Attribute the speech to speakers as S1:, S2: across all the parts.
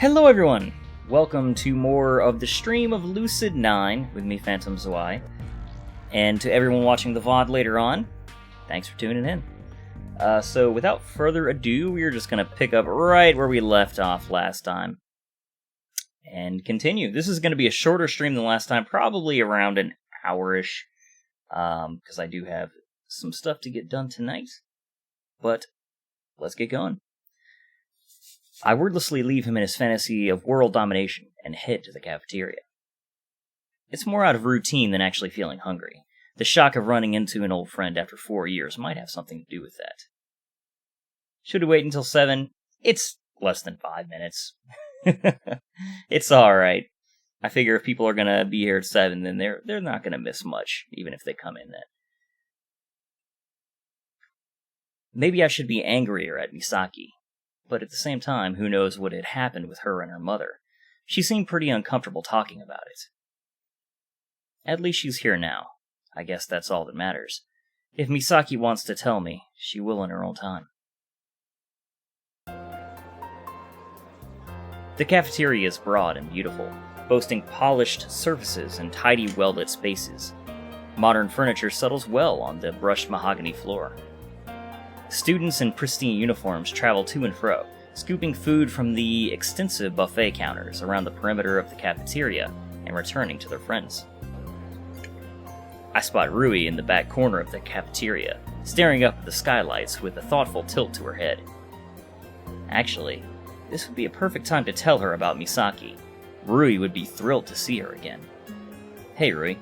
S1: Hello everyone! Welcome to more of the stream of Lucid9 with me, Phantom Zwei. And to everyone watching the VOD later on, thanks for tuning in. So without further ado, we're just going to pick up right where we left off last time. And continue. This is going to be a shorter stream than last time, probably around an hour-ish. Because I do have some stuff to get done tonight. But let's get going. I wordlessly leave him in his fantasy of world domination and head to the cafeteria. It's more out of routine than actually feeling hungry. The shock of running into an old friend after 4 years might have something to do with that. Should we wait until 7? It's less than 5 minutes. It's alright. I figure if people are gonna be here at 7, then they're not gonna miss much, even if they come in then. Maybe I should be angrier at Misaki. But at the same time, who knows what had happened with her and her mother. She seemed pretty uncomfortable talking about it. At least she's here now. I guess that's all that matters. If Misaki wants to tell me, she will in her own time. The cafeteria is broad and beautiful, boasting polished surfaces and tidy well-lit spaces. Modern furniture settles well on the brushed mahogany floor. Students in pristine uniforms travel to and fro, scooping food from the extensive buffet counters around the perimeter of the cafeteria and returning to their friends. I spot Rui in the back corner of the cafeteria, staring up at the skylights with a thoughtful tilt to her head. Actually, this would be a perfect time to tell her about Misaki. Rui would be thrilled to see her again. Hey, Rui.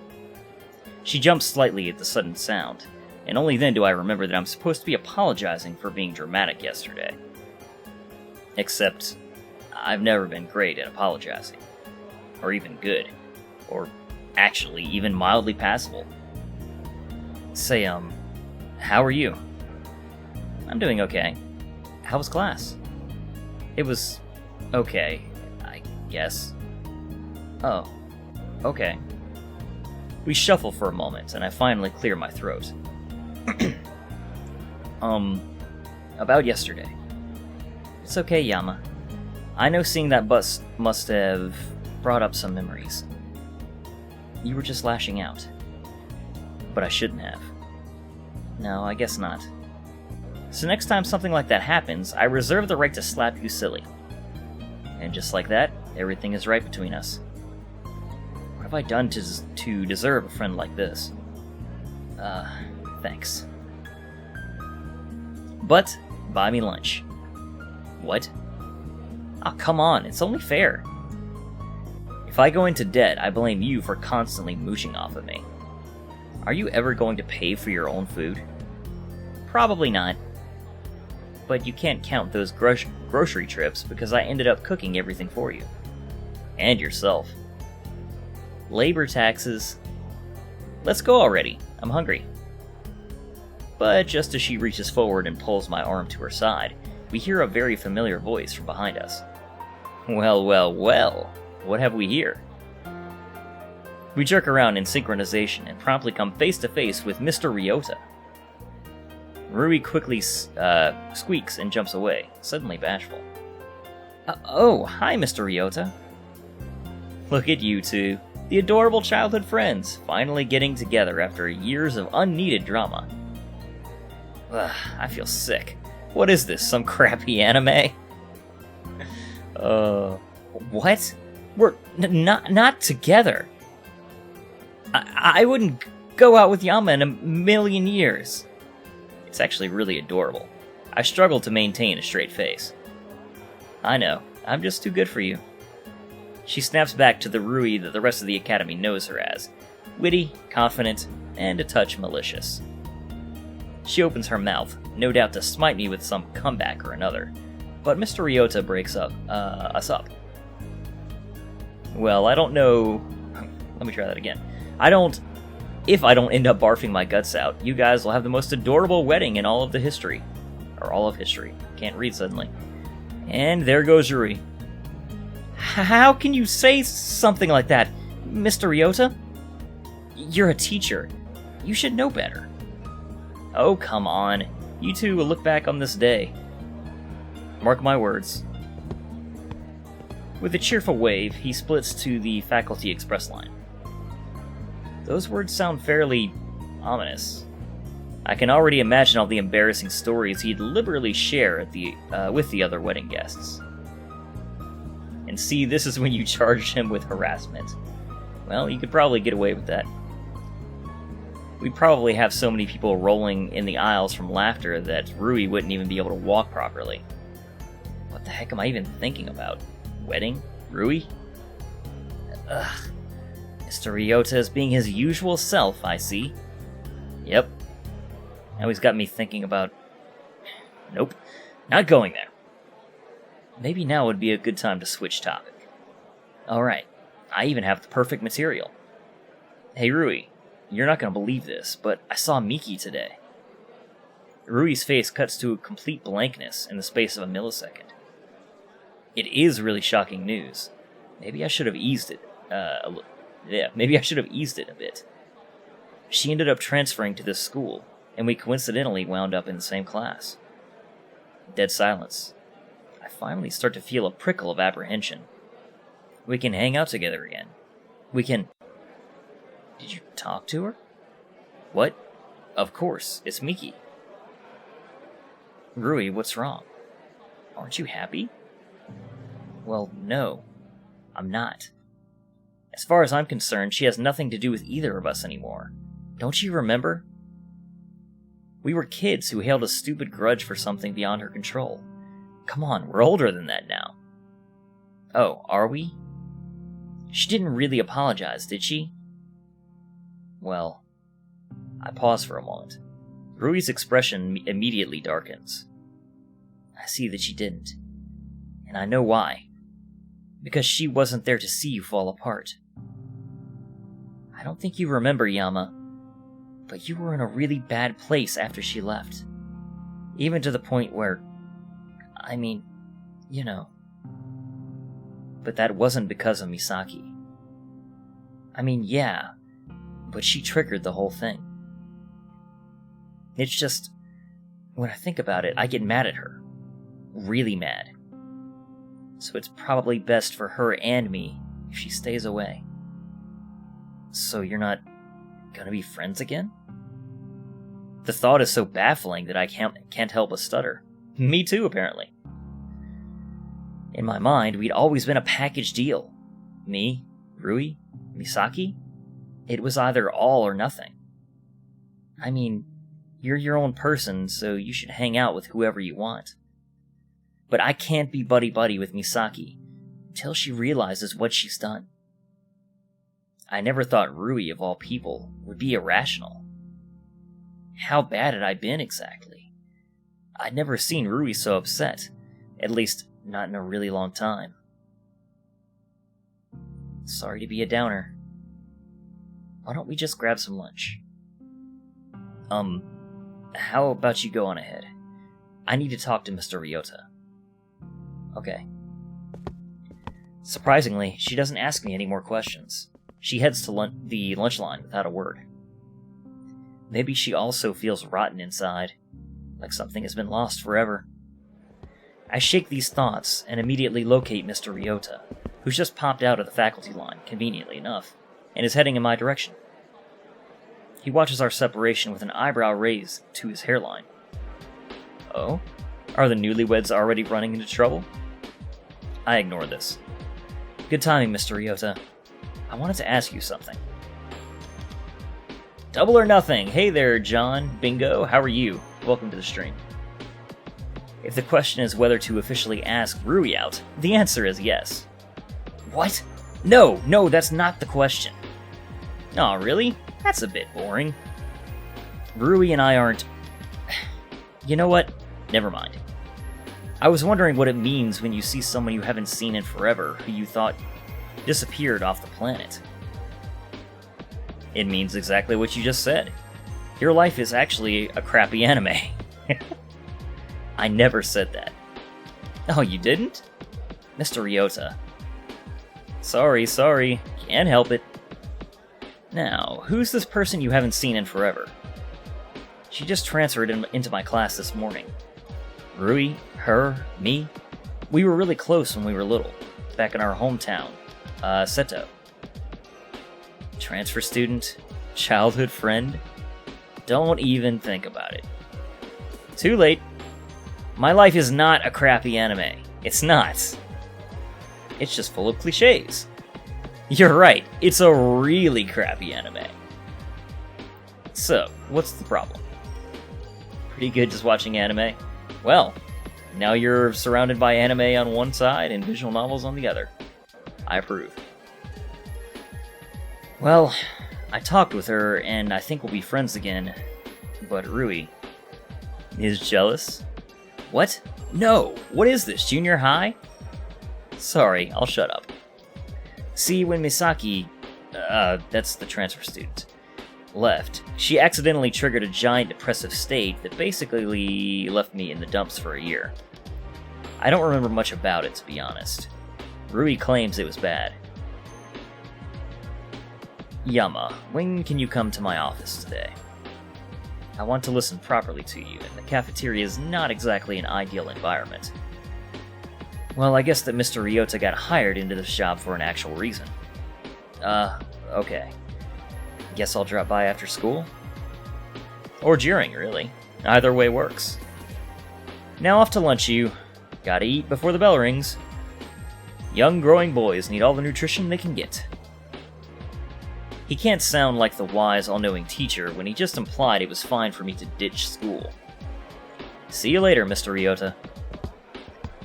S1: She jumps slightly at the sudden sound, and only then do I remember that I'm supposed to be apologizing for being dramatic yesterday. Except, I've never been great at apologizing. Or even good. Or actually even mildly passable. Say, how are you? I'm doing okay. How was class? It was okay, I guess. Oh, okay. We shuffle for a moment, and I finally clear my throat. About yesterday. It's okay, Yama. I know seeing that bus must have brought up some memories. You were just lashing out. But I shouldn't have. No, I guess not. So next time something like that happens, I reserve the right to slap you silly. And just like that, everything is right between us. What have I done to deserve a friend like this? Thanks. But, buy me lunch. What? Oh, come on, it's only fair. If I go into debt, I blame you for constantly mooching off of me. Are you ever going to pay for your own food? Probably not. But you can't count those grocery trips because I ended up cooking everything for you. And yourself. Labor taxes. Let's go already. I'm hungry. But just as she reaches forward and pulls my arm to her side, we hear a very familiar voice from behind us. Well, well, well, what have we here? We jerk around in synchronization and promptly come face to face with Mr. Ryota. Rui quickly squeaks and jumps away, suddenly bashful. Oh, hi, Mr. Ryota. Look at you two, the adorable childhood friends, finally getting together after years of unneeded drama. Ugh, I feel sick. What is this, some crappy anime? What? We're not together. I wouldn't go out with Yama in a million years. It's actually really adorable. I struggle to maintain a straight face. I know, I'm just too good for you. She snaps back to the Rui that the rest of the academy knows her as. Witty, confident, and a touch malicious. She opens her mouth, no doubt to smite me with some comeback or another, but Mr. Ryota breaks us up. Well, I don't know... Let me try that again. If I don't end up barfing my guts out, you guys will have the most adorable wedding in all of the history. Or all of history. Can't read suddenly. And there goes Rui. How can you say something like that, Mr. Ryota? You're a teacher. You should know better. Oh, come on. You two will look back on this day. Mark my words. With a cheerful wave, he splits to the faculty express line. Those words sound fairly ominous. I can already imagine all the embarrassing stories he'd liberally share with the other wedding guests. And see, this is when you charge him with harassment. Well, you could probably get away with that. We'd probably have so many people rolling in the aisles from laughter that Rui wouldn't even be able to walk properly. What the heck am I even thinking about? Wedding? Rui? Ugh. Mr. Ryota is being his usual self, I see. Yep. Now he's got me thinking about... Nope. Not going there. Maybe now would be a good time to switch topic. Alright. I even have the perfect material. Hey Rui, you're not going to believe this, but I saw Miki today. Rui's face cuts to a complete blankness in the space of a millisecond. It is really shocking news. Maybe I should have eased it. Maybe I should have eased it a bit. She ended up transferring to this school, and we coincidentally wound up in the same class. Dead silence. I finally start to feel a prickle of apprehension. We can hang out together again. We can... Did you talk to her? What? Of course, it's Miki. Rui, what's wrong? Aren't you happy? Well, no. I'm not. As far as I'm concerned, she has nothing to do with either of us anymore. Don't you remember? We were kids who held a stupid grudge for something beyond her control. Come on, we're older than that now. Oh, are we? She didn't really apologize, did she? Well, I pause for a moment. Rui's expression immediately darkens. I see that she didn't. And I know why. Because she wasn't there to see you fall apart. I don't think you remember, Yama, but you were in a really bad place after she left. Even to the point where... I mean, you know. But that wasn't because of Misaki. I mean, yeah, but she triggered the whole thing. It's just, when I think about it, I get mad at her. Really mad. So it's probably best for her and me if she stays away. So you're not gonna be friends again? The thought is so baffling that I can't help but stutter. Me too, apparently. In my mind, we'd always been a package deal. Me, Rui, Misaki. It was either all or nothing. I mean, you're your own person, so you should hang out with whoever you want. But I can't be buddy-buddy with Misaki until she realizes what she's done. I never thought Rui, of all people, would be irrational. How bad had I been exactly? I'd never seen Rui so upset, at least not in a really long time. Sorry to be a downer. Why don't we just grab some lunch? How about you go on ahead? I need to talk to Mr. Ryota. Okay. Surprisingly, she doesn't ask me any more questions. She heads to the lunch line without a word. Maybe she also feels rotten inside, like something has been lost forever. I shake these thoughts and immediately locate Mr. Ryota, who's just popped out of the faculty line, conveniently enough, and is heading in my direction. He watches our separation with an eyebrow raised to his hairline. Oh? Are the newlyweds already running into trouble? I ignore this. Good timing, Mr. Ryota. I wanted to ask you something. Double or nothing. Hey there, John. Bingo. How are you? Welcome to the stream. If the question is whether to officially ask Rui out, the answer is yes. What? No, that's not the question. Aw, really? That's a bit boring. Rui and I aren't... You know what? Never mind. I was wondering what it means when you see someone you haven't seen in forever who you thought disappeared off the planet. It means exactly what you just said. Your life is actually a crappy anime. I never said that. Oh, you didn't? Mr. Ryota. Sorry. Can't help it. Now, who's this person you haven't seen in forever? She just transferred into my class this morning. Rui, her, me. We were really close when we were little. back in our hometown, Seto. Transfer student? Childhood friend? Don't even think about it. Too late. My life is not a crappy anime. It's not. It's just full of cliches. You're right, it's a really crappy anime. So, what's the problem? Pretty good just watching anime? Well, now you're surrounded by anime on one side and visual novels on the other. I approve. Well, I talked with her, and I think we'll be friends again. But Rui is jealous? What? No! What is this, junior high? Sorry, I'll shut up. See, when Misaki, that's the transfer student, left, she accidentally triggered a giant depressive state that basically left me in the dumps for a year. I don't remember much about it, to be honest. Rui claims it was bad. Yama, when can you come to my office today? I want to listen properly to you, and the cafeteria is not exactly an ideal environment. Well, I guess that Mr. Ryota got hired into this job for an actual reason. Okay. Guess I'll drop by after school? Or during, really. Either way works. Now off to lunch, you. Gotta eat before the bell rings. Young growing boys need all the nutrition they can get. He can't sound like the wise, all-knowing teacher when he just implied it was fine for me to ditch school. See you later, Mr. Ryota.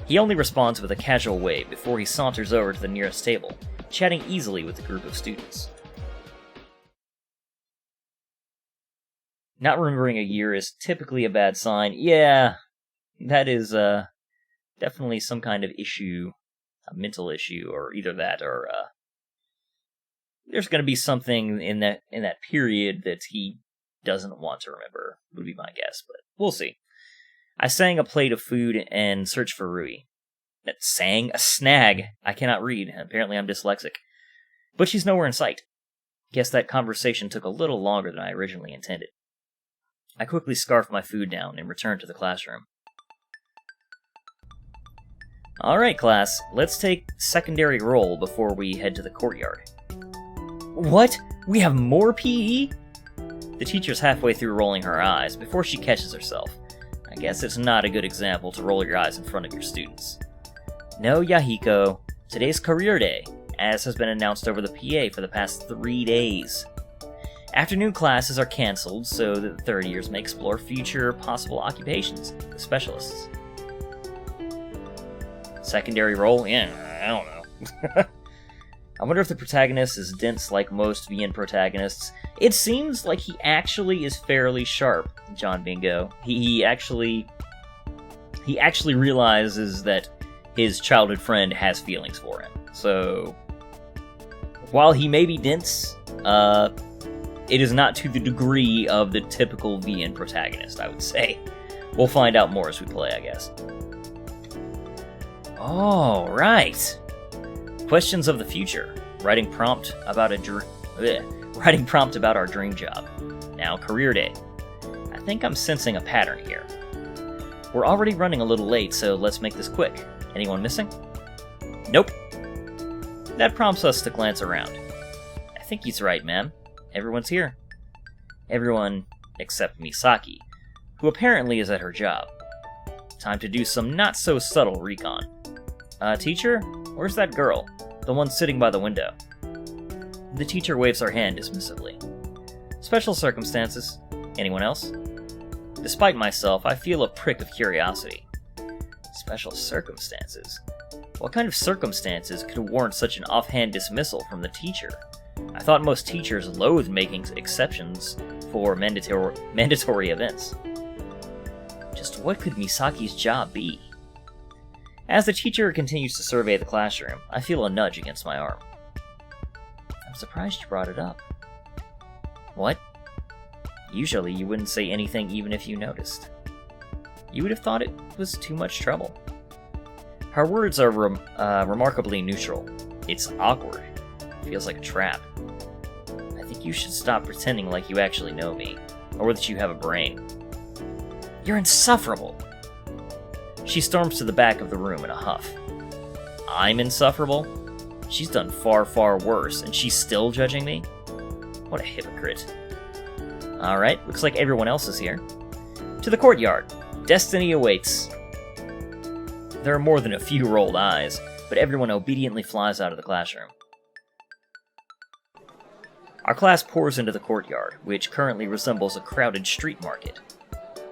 S1: He only responds with a casual wave before he saunters over to the nearest table, chatting easily with a group of students. Not remembering a year is typically a bad sign. Yeah, that is definitely some kind of issue, a mental issue, or either that or there's going to be something in that period that he doesn't want to remember, would be my guess, but we'll see. I sang a plate of food and searched for Rui. That sang? A snag! I cannot read. Apparently I'm dyslexic. But she's nowhere in sight. Guess that conversation took a little longer than I originally intended. I quickly scarfed my food down and returned to the classroom. Alright, class, let's take secondary roll before we head to the courtyard. What? We have more PE? The teacher's halfway through rolling her eyes before she catches herself. I guess it's not a good example to roll your eyes in front of your students. No, Yahiko. Today's career day, as has been announced over the PA for the past 3 days. Afternoon classes are cancelled so that the third years may explore future possible occupations with specialists. Secondary role? Yeah, I don't know. I wonder if the protagonist is dense like most VN protagonists. It seems like he actually is fairly sharp, John Bingo. He actually realizes that his childhood friend has feelings for him. So, while he may be dense, it is not to the degree of the typical VN protagonist, I would say. We'll find out more as we play, I guess. Oh, right. Questions of the future. Writing prompt about our dream job. Now, career day. I think I'm sensing a pattern here. We're already running a little late, so let's make this quick. Anyone missing? Nope. That prompts us to glance around. I think he's right, ma'am. Everyone's here. Everyone except Misaki, who apparently is at her job. Time to do some not-so-subtle recon. Teacher? Where's that girl? The one sitting by the window. The teacher waves her hand dismissively. Special circumstances. Anyone else? Despite myself, I feel a prick of curiosity. Special circumstances? What kind of circumstances could warrant such an offhand dismissal from the teacher? I thought most teachers loathed making exceptions for mandatory events. Just what could Misaki's job be? As the teacher continues to survey the classroom, I feel a nudge against my arm. I'm surprised you brought it up. What? Usually you wouldn't say anything even if you noticed. You would have thought it was too much trouble. Her words are remarkably neutral. It's awkward. Feels like a trap. I think you should stop pretending like you actually know me, or that you have a brain. You're insufferable! She storms to the back of the room in a huff. I'm insufferable? She's done far, far worse, and she's still judging me? What a hypocrite. Alright, looks like everyone else is here. To the courtyard. Destiny awaits. There are more than a few rolled eyes, but everyone obediently flies out of the classroom. Our class pours into the courtyard, which currently resembles a crowded street market.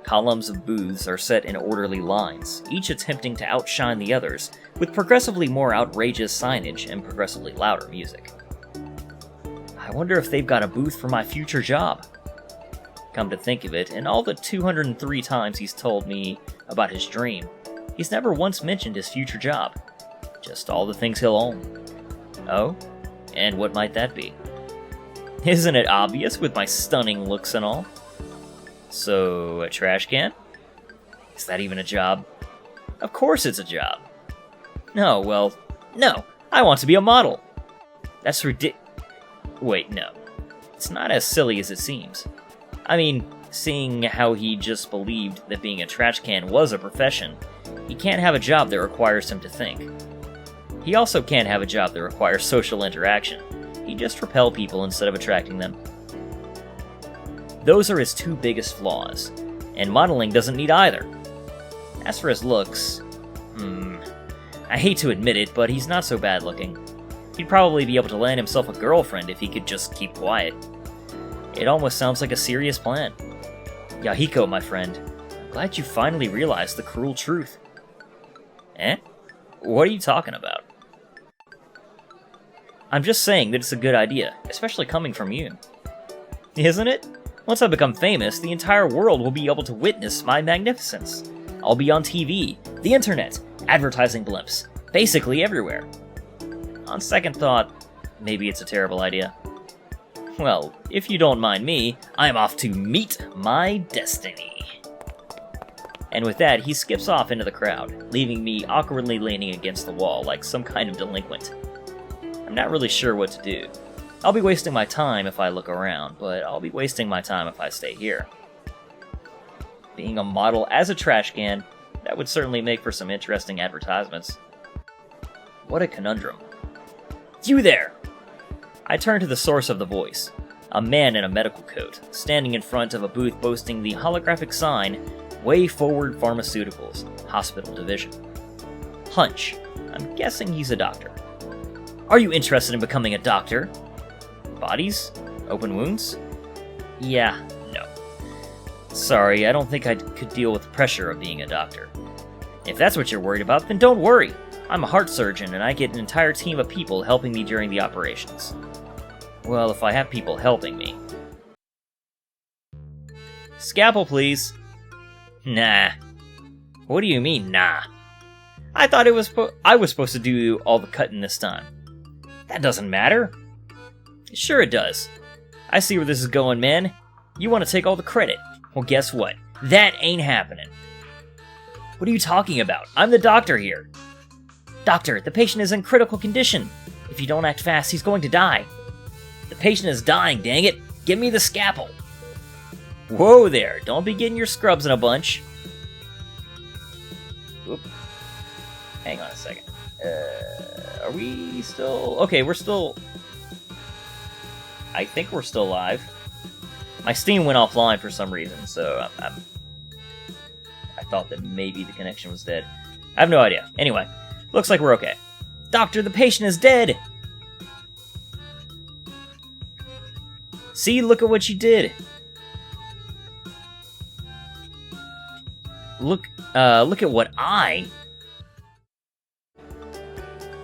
S1: Columns of booths are set in orderly lines, each attempting to outshine the others, with progressively more outrageous signage and progressively louder music. I wonder if they've got a booth for my future job. Come to think of it, in all the 203 times he's told me about his dream, he's never once mentioned his future job. Just all the things he'll own. Oh? And what might that be? Isn't it obvious with my stunning looks and all? So, a trash can? Is that even a job? Of course it's a job. No, well, no. I want to be a model. That's Wait, no. It's not as silly as it seems. I mean, seeing how he just believed that being a trash can was a profession, he can't have a job that requires him to think. He also can't have a job that requires social interaction. He just repel people instead of attracting them. Those are his two biggest flaws, and modeling doesn't need either. As for his looks, I hate to admit it, but he's not so bad looking. He'd probably be able to land himself a girlfriend if he could just keep quiet. It almost sounds like a serious plan. Yahiko, my friend, I'm glad you finally realized the cruel truth. Eh? What are you talking about? I'm just saying that it's a good idea, especially coming from you. Isn't it? Once I become famous, the entire world will be able to witness my magnificence. I'll be on TV, the internet, advertising blimps, basically everywhere. On second thought, maybe it's a terrible idea. Well, if you don't mind me, I'm off to meet my destiny. And with that, he skips off into the crowd, leaving me awkwardly leaning against the wall like some kind of delinquent. I'm not really sure what to do. I'll be wasting my time if I look around, but I'll be wasting my time if I stay here. Being a model as a trash can, that would certainly make for some interesting advertisements. What a conundrum. You there! I turn to the source of the voice, a man in a medical coat, standing in front of a booth boasting the holographic sign, Way Forward Pharmaceuticals, Hospital Division. Hunch. I'm guessing he's a doctor. Are you interested in becoming a doctor? Bodies? Open wounds? Yeah, no. Sorry, I don't think I could deal with the pressure of being a doctor. If that's what you're worried about, then don't worry. I'm a heart surgeon, and I get an entire team of people helping me during the operations. Well, if I have people helping me. Scalpel, please. Nah. What do you mean, nah? I thought I was supposed to do all the cutting this time. That doesn't matter. Sure it does. I see where this is going, man. You want to take all the credit. Well, guess what? That ain't happening. What are you talking about? I'm the doctor here. Doctor, the patient is in critical condition. If you don't act fast, he's going to die. The patient is dying, dang it. Give me the scalpel. Whoa there, don't be getting your scrubs in a bunch. Oop. Hang on a second. Are we still... Okay, we're still... I think we're still live. My Steam went offline for some reason, so I thought that maybe the connection was dead. I have no idea. Anyway, looks like we're okay. Doctor, the patient is dead! See, look at what you did. Look at what I...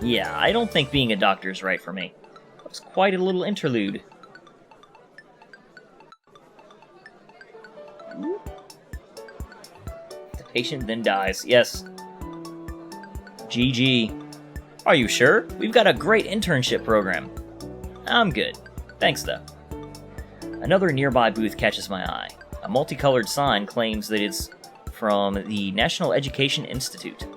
S1: Yeah, I don't think being a doctor is right for me. That was quite a little interlude. The patient then dies, yes. GG. Are you sure? We've got a great internship program. I'm good. Thanks, though. Another nearby booth catches my eye. A multicolored sign claims that it's from the National Education Institute.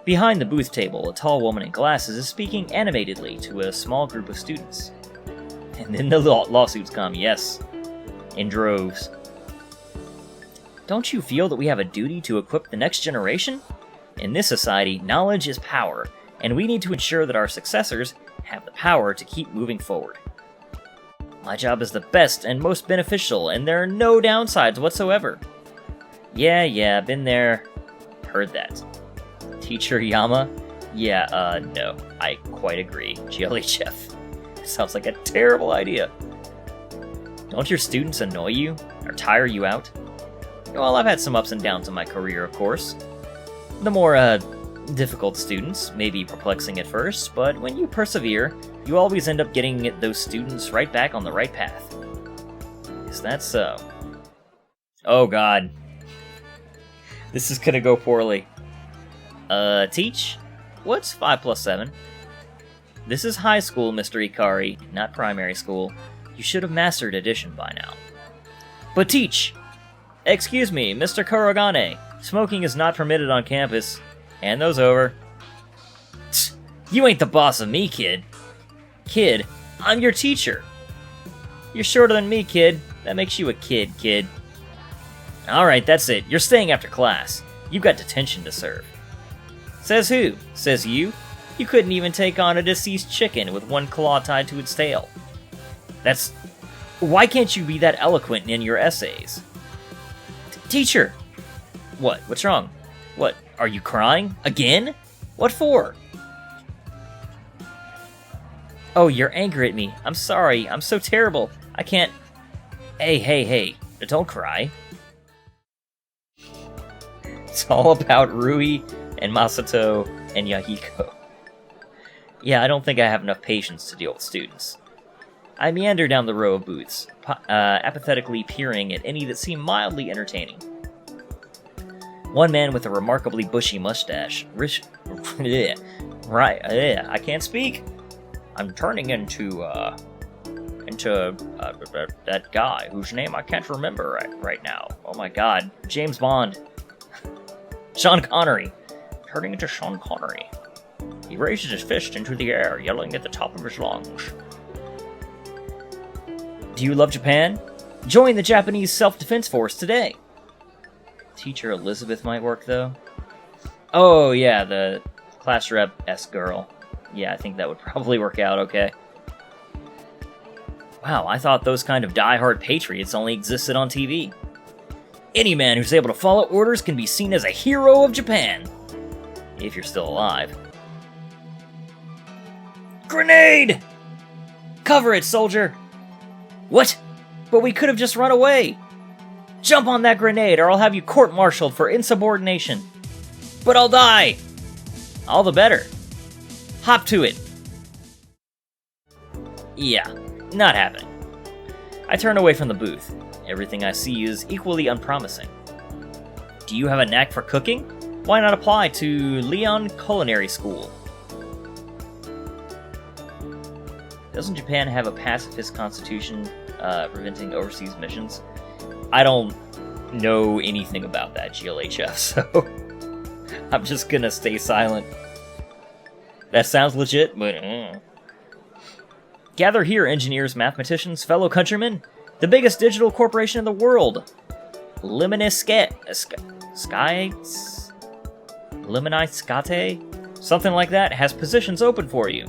S1: Behind the booth table, a tall woman in glasses is speaking animatedly to a small group of students. And then the lawsuits come, yes. In droves. Don't you feel that we have a duty to equip the next generation? In this society, knowledge is power, and we need to ensure that our successors have the power to keep moving forward. My job is the best and most beneficial, and there are no downsides whatsoever. Yeah, been there. Heard that. Teacher Yama? Yeah, no. I quite agree. GLHF. Sounds like a terrible idea. Don't your students annoy you? Or tire you out? Well, I've had some ups and downs in my career, of course. The more, difficult students may be perplexing at first, but when you persevere, you always end up getting those students right back on the right path. Is that so? Oh god. This is gonna go poorly. Teach? What's 5 plus 7? This is high school, Mr. Ikari, not primary school. You should have mastered addition by now. But teach! Excuse me, Mr. Kurogane. Smoking is not permitted on campus. Hand those over. Tch, you ain't the boss of me, kid. Kid, I'm your teacher. You're shorter than me, kid. That makes you a kid. Alright, that's it. You're staying after class. You've got detention to serve. Says who? Says you? You couldn't even take on a deceased chicken with one claw tied to its tail. That's... Why can't you be that eloquent in your essays? Teacher! What? What's wrong? What? Are you crying? Again? What for? Oh, you're angry at me. I'm sorry. I'm so terrible. I can't... Hey. Don't cry. It's all about Rui and Masato and Yahiko. Yeah, I don't think I have enough patience to deal with students. I meander down the row of booths, apathetically peering at any that seem mildly entertaining. One man with a remarkably bushy mustache. I can't speak. I'm turning into that guy whose name I can't remember right now. Oh my god, James Bond. Sean Connery. Turning into Sean Connery. He raises his fist into the air, yelling at the top of his lungs. Do you love Japan? Join the Japanese Self-Defense Force today. Teacher Elizabeth might work, though. Oh, yeah, the class rep-esque girl. Yeah, I think that would probably work out okay. Wow, I thought those kind of die-hard patriots only existed on TV. Any man who's able to follow orders can be seen as a hero of Japan. If you're still alive. Grenade! Cover it, soldier! What? But we could have just run away! Jump on that grenade or I'll have you court-martialed for insubordination. But I'll die! All the better. Hop to it. Yeah, not happening. I turn away from the booth. Everything I see is equally unpromising. Do you have a knack for cooking? Why not apply to Leon Culinary School? Doesn't Japan have a pacifist constitution preventing overseas missions? I don't know anything about that, GLHF, so I'm just gonna stay silent. That sounds legit, but... Gather here, engineers, mathematicians, fellow countrymen. The biggest digital corporation in the world, Limoniskate, something like that, has positions open for you.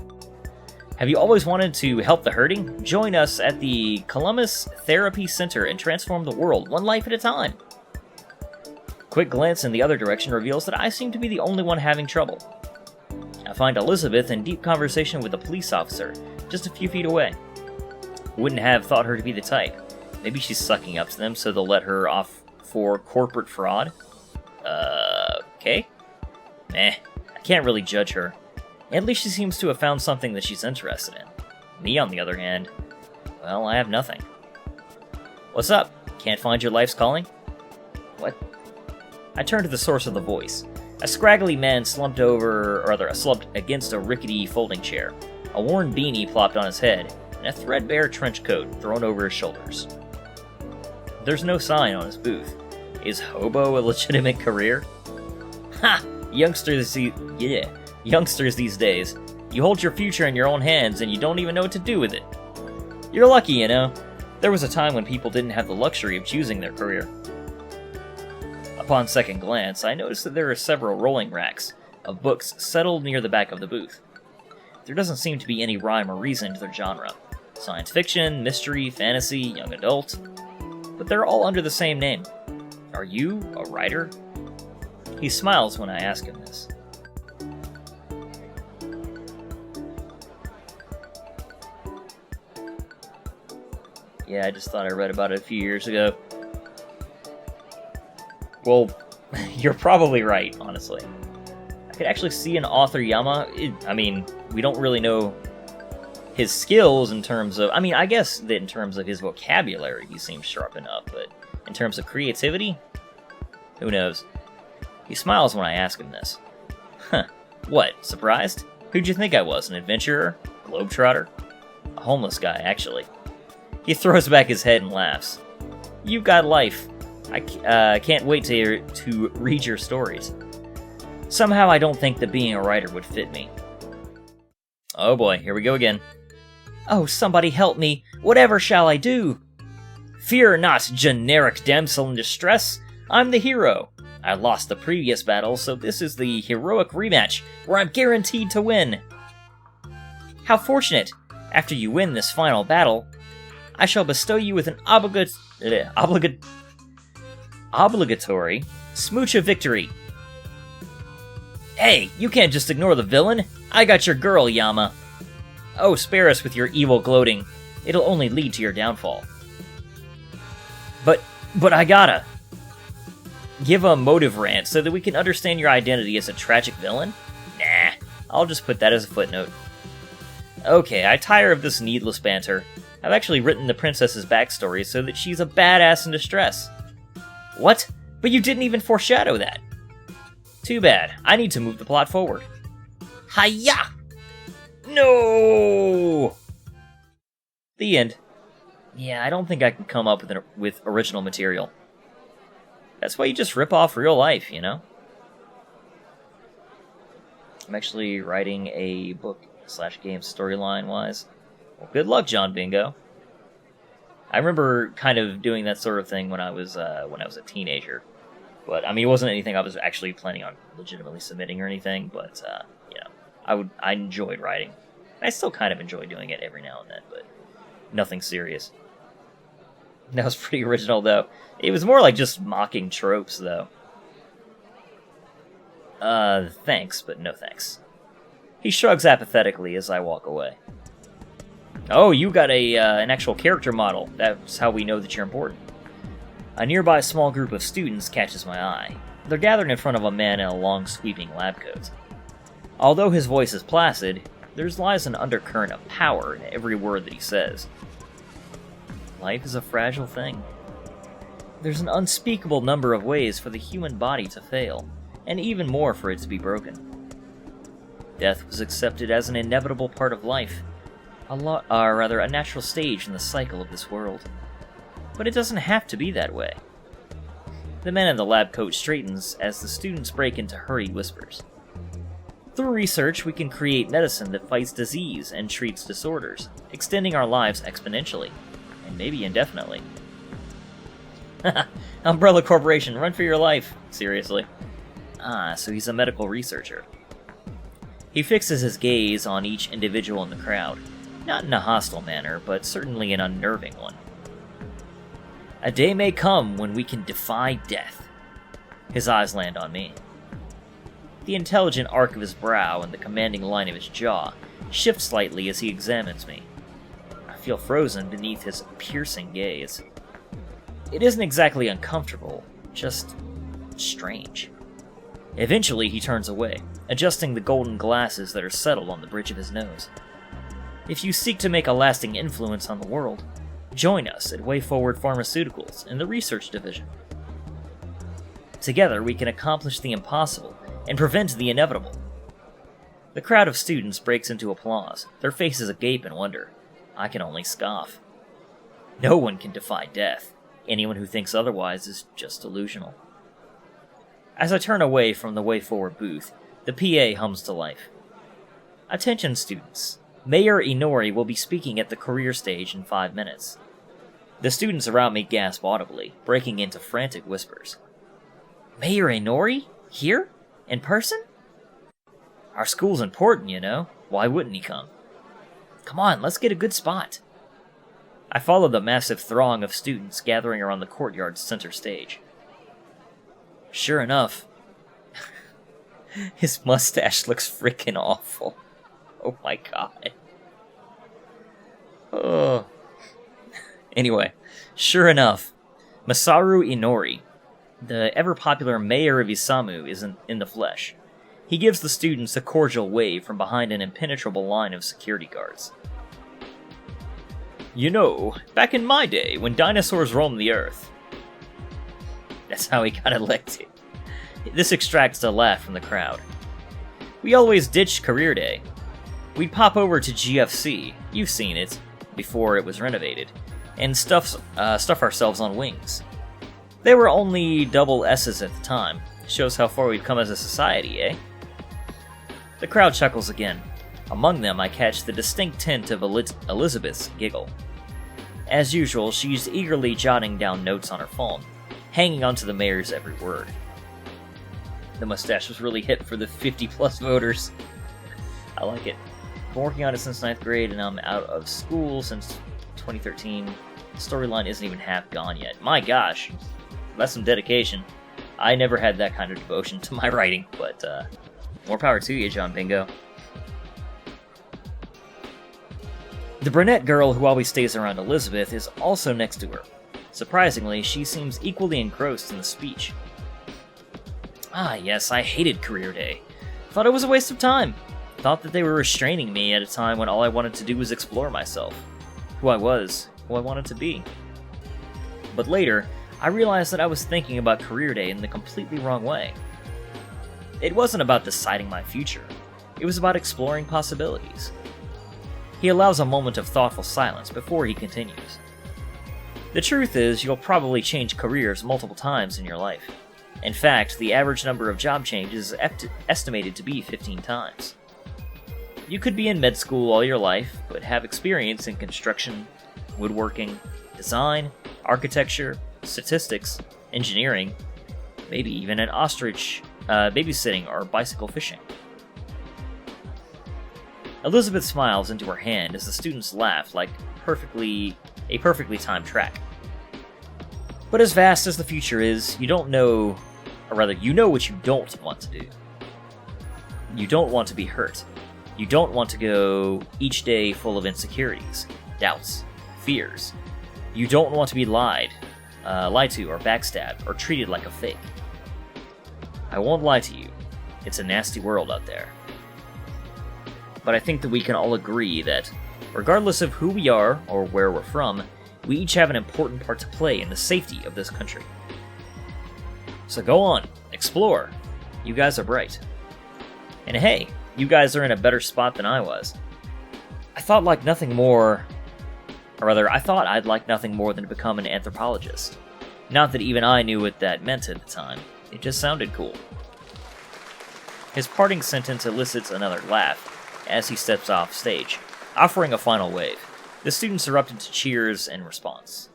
S1: Have you always wanted to help the hurting? Join us at the Columbus Therapy Center and transform the world, one life at a time. Quick glance in the other direction reveals that I seem to be the only one having trouble. I find Elizabeth in deep conversation with a police officer, just a few feet away. Wouldn't have thought her to be the type. Maybe she's sucking up to them so they'll let her off for corporate fraud? Okay. I can't really judge her. At least she seems to have found something that she's interested in. Me, on the other hand, well, I have nothing. What's up? Can't find your life's calling? What? I turn to the source of the voice. A scraggly man slumped against a rickety folding chair. A worn beanie plopped on his head, and a threadbare trench coat thrown over his shoulders. There's no sign on his booth. Is hobo a legitimate career? Ha! Youngsters these days. You hold your future in your own hands and you don't even know what to do with it. You're lucky, you know. There was a time when people didn't have the luxury of choosing their career. Upon second glance, I noticed that there are several rolling racks, of books settled near the back of the booth. There doesn't seem to be any rhyme or reason to their genre. Science fiction, mystery, fantasy, young adult. But they're all under the same name. Are you a writer? He smiles when I ask him this. Yeah, I just thought I read about it a few years ago. Well, you're probably right, honestly. I could actually see an author Yama. We don't really know his skills in terms of... I guess that in terms of his vocabulary, he seems sharp enough, but in terms of creativity, who knows? He smiles when I ask him this. Huh. What, surprised? Who'd you think I was, an adventurer? Globetrotter? A homeless guy, actually. He throws back his head and laughs. You've got life. I can't wait to read your stories. Somehow I don't think that being a writer would fit me. Oh boy, here we go again. Oh, somebody help me. Whatever shall I do? Fear not, generic damsel in distress. I'm the hero. I lost the previous battle, so this is the heroic rematch, where I'm guaranteed to win. How fortunate! After you win this final battle, I shall bestow you with an obligatory smooch of victory. Hey, you can't just ignore the villain. I got your girl, Yama. Oh, spare us with your evil gloating. It'll only lead to your downfall. But I gotta. Give a motive rant so that we can understand your identity as a tragic villain? Nah, I'll just put that as a footnote. Okay, I tire of this needless banter. I've actually written the princess's backstory so that she's a badass in distress. What? But you didn't even foreshadow that. Too bad. I need to move the plot forward. Hiya! No! The end. Yeah, I don't think I can come up with original material. That's why you just rip off real life, you know? I'm actually writing a book/game storyline-wise. Well, good luck, John Bingo. I remember kind of doing that sort of thing when I was a teenager. But, it wasn't anything I was actually planning on legitimately submitting or anything, but, I enjoyed writing. I still kind of enjoy doing it every now and then, but nothing serious. That was pretty original, though. It was more like just mocking tropes, though. Thanks, but no thanks. He shrugs apathetically as I walk away. Oh, you got an actual character model. That's how we know that you're important. A nearby small group of students catches my eye. They're gathered in front of a man in a long, sweeping lab coat. Although his voice is placid, there lies an undercurrent of power in every word that he says. Life is a fragile thing. There's an unspeakable number of ways for the human body to fail, and even more for it to be broken. Death was accepted as an inevitable part of life, a natural stage in the cycle of this world. But it doesn't have to be that way. The man in the lab coat straightens as the students break into hurried whispers. Through research, we can create medicine that fights disease and treats disorders, extending our lives exponentially, and maybe indefinitely. Umbrella Corporation, run for your life! Seriously. Ah, so he's a medical researcher. He fixes his gaze on each individual in the crowd, not in a hostile manner, but certainly an unnerving one. A day may come when we can defy death. His eyes land on me. The intelligent arc of his brow and the commanding line of his jaw shift slightly as he examines me. I feel frozen beneath his piercing gaze. It isn't exactly uncomfortable, just strange. Eventually he turns away, adjusting the golden glasses that are settled on the bridge of his nose. If you seek to make a lasting influence on the world, join us at Way Forward Pharmaceuticals in the research division. Together we can accomplish the impossible and prevent the inevitable. The crowd of students breaks into applause, their faces agape in wonder. I can only scoff. No one can defy death. Anyone who thinks otherwise is just delusional. As I turn away from the Way Forward booth, the PA hums to life. Attention students. Mayor Inori will be speaking at the career stage in 5 minutes. The students around me gasp audibly, breaking into frantic whispers. Mayor Inori? Here? In person? Our school's important, you know. Why wouldn't he come? Come on, let's get a good spot. I follow the massive throng of students gathering around the courtyard's center stage. Sure enough, his mustache looks frickin' awful. Oh my god. Oh. Anyway, sure enough, Masaru Inori, the ever-popular mayor of Isamu, is in the flesh. He gives the students a cordial wave from behind an impenetrable line of security guards. You know, back in my day, when dinosaurs roamed the earth. That's how he got elected. This extracts a laugh from the crowd. We always ditched career day. We'd pop over to GFC, you've seen it, before it was renovated, and stuff ourselves on wings. They were only double S's at the time. Shows how far we've come as a society, eh? The crowd chuckles again. Among them, I catch the distinct tint of Elizabeth's giggle. As usual, she's eagerly jotting down notes on her phone, hanging onto the mayor's every word. The mustache was really hip for the 50-plus voters. I like it. Been working on it since 9th grade, and I'm out of school since 2013. The storyline isn't even half gone yet. My gosh, that's some dedication. I never had that kind of devotion to my writing, but more power to you, John Bingo. The brunette girl who always stays around Elizabeth is also next to her. Surprisingly, she seems equally engrossed in the speech. Ah, yes, I hated career day. Thought it was a waste of time. Thought that they were restraining me at a time when all I wanted to do was explore myself. Who I was, who I wanted to be. But later, I realized that I was thinking about career day in the completely wrong way. It wasn't about deciding my future. It was about exploring possibilities. He allows a moment of thoughtful silence before he continues. The truth is, you'll probably change careers multiple times in your life. In fact, the average number of job changes is estimated to be 15 times. You could be in med school all your life, but have experience in construction, woodworking, design, architecture, statistics, engineering, maybe even an ostrich babysitting or bicycle fishing. Elizabeth smiles into her hand as the students laugh like a perfectly timed track. But as vast as the future is, you know what you don't want to do. You don't want to be hurt. You don't want to go each day full of insecurities, doubts, fears. You don't want to be lied to or backstabbed or treated like a fake. I won't lie to you. It's a nasty world out there. But I think that we can all agree that, regardless of who we are or where we're from, we each have an important part to play in the safety of this country. So go on, explore. You guys are bright. And hey, you guys are in a better spot than I was. I thought I'd like nothing more than to become an anthropologist. Not that even I knew what that meant at the time. It just sounded cool. His parting sentence elicits another laugh as he steps off stage, offering a final wave. The students erupt into cheers in response.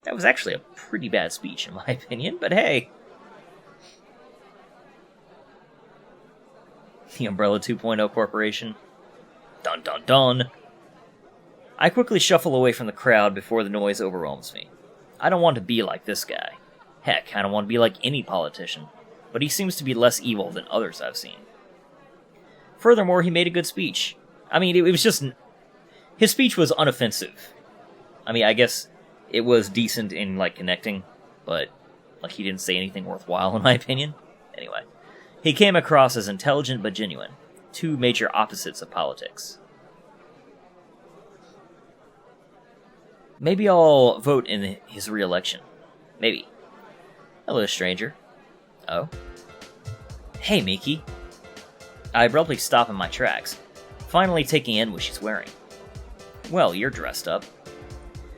S1: That was actually a pretty bad speech, in my opinion, but hey. The Umbrella 2.0 Corporation. Dun dun dun. I quickly shuffle away from the crowd before the noise overwhelms me. I don't want to be like this guy. Heck, I don't want to be like any politician, but he seems to be less evil than others I've seen. Furthermore, he made a good speech. I mean, it was just... His speech was unoffensive. I mean, I guess it was decent in, connecting, but, he didn't say anything worthwhile, in my opinion. Anyway, he came across as intelligent but genuine. Two major opposites of politics. Maybe I'll vote in his re-election. Maybe. Hello, stranger. Oh? Hey, Miki. I abruptly stop in my tracks, finally taking in what she's wearing. Well, you're dressed up.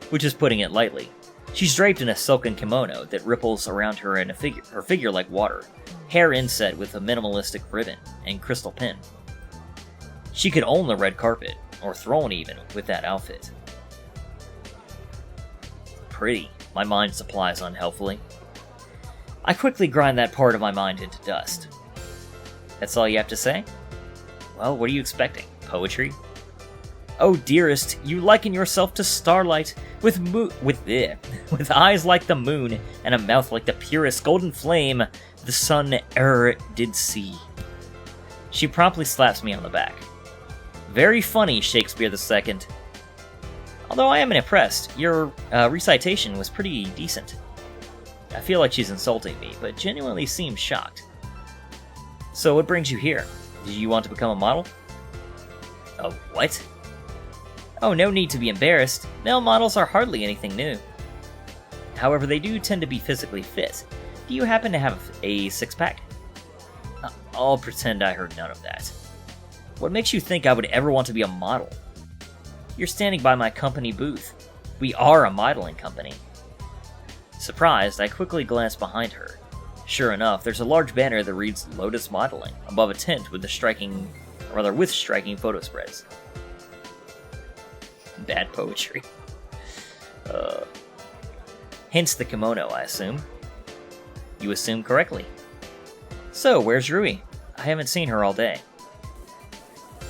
S1: Which is putting it lightly. She's draped in a silken kimono that ripples around her in her figure like water, hair inset with a minimalistic ribbon and crystal pin. She could own the red carpet, or throne even, with that outfit. Pretty, my mind supplies unhelpfully. I quickly grind that part of my mind into dust. That's all you have to say? Well, what are you expecting? Poetry? Oh, dearest, you liken yourself to starlight, with with eyes like the moon, and a mouth like the purest golden flame the sun e'er did see. She promptly slaps me on the back. Very funny, Shakespeare II. Although I am impressed, your recitation was pretty decent. I feel like she's insulting me, but genuinely seems shocked. So what brings you here? Do you want to become a model? A what? Oh, no need to be embarrassed. Male models are hardly anything new. However, they do tend to be physically fit. Do you happen to have a six-pack? I'll pretend I heard none of that. What makes you think I would ever want to be a model? You're standing by my company booth. We are a modeling company. Surprised, I quickly glance behind her. Sure enough, there's a large banner that reads Lotus Modeling above a tent with striking photo spreads. Bad poetry. Hence the kimono, I assume. You assume correctly. So, where's Rui? I haven't seen her all day.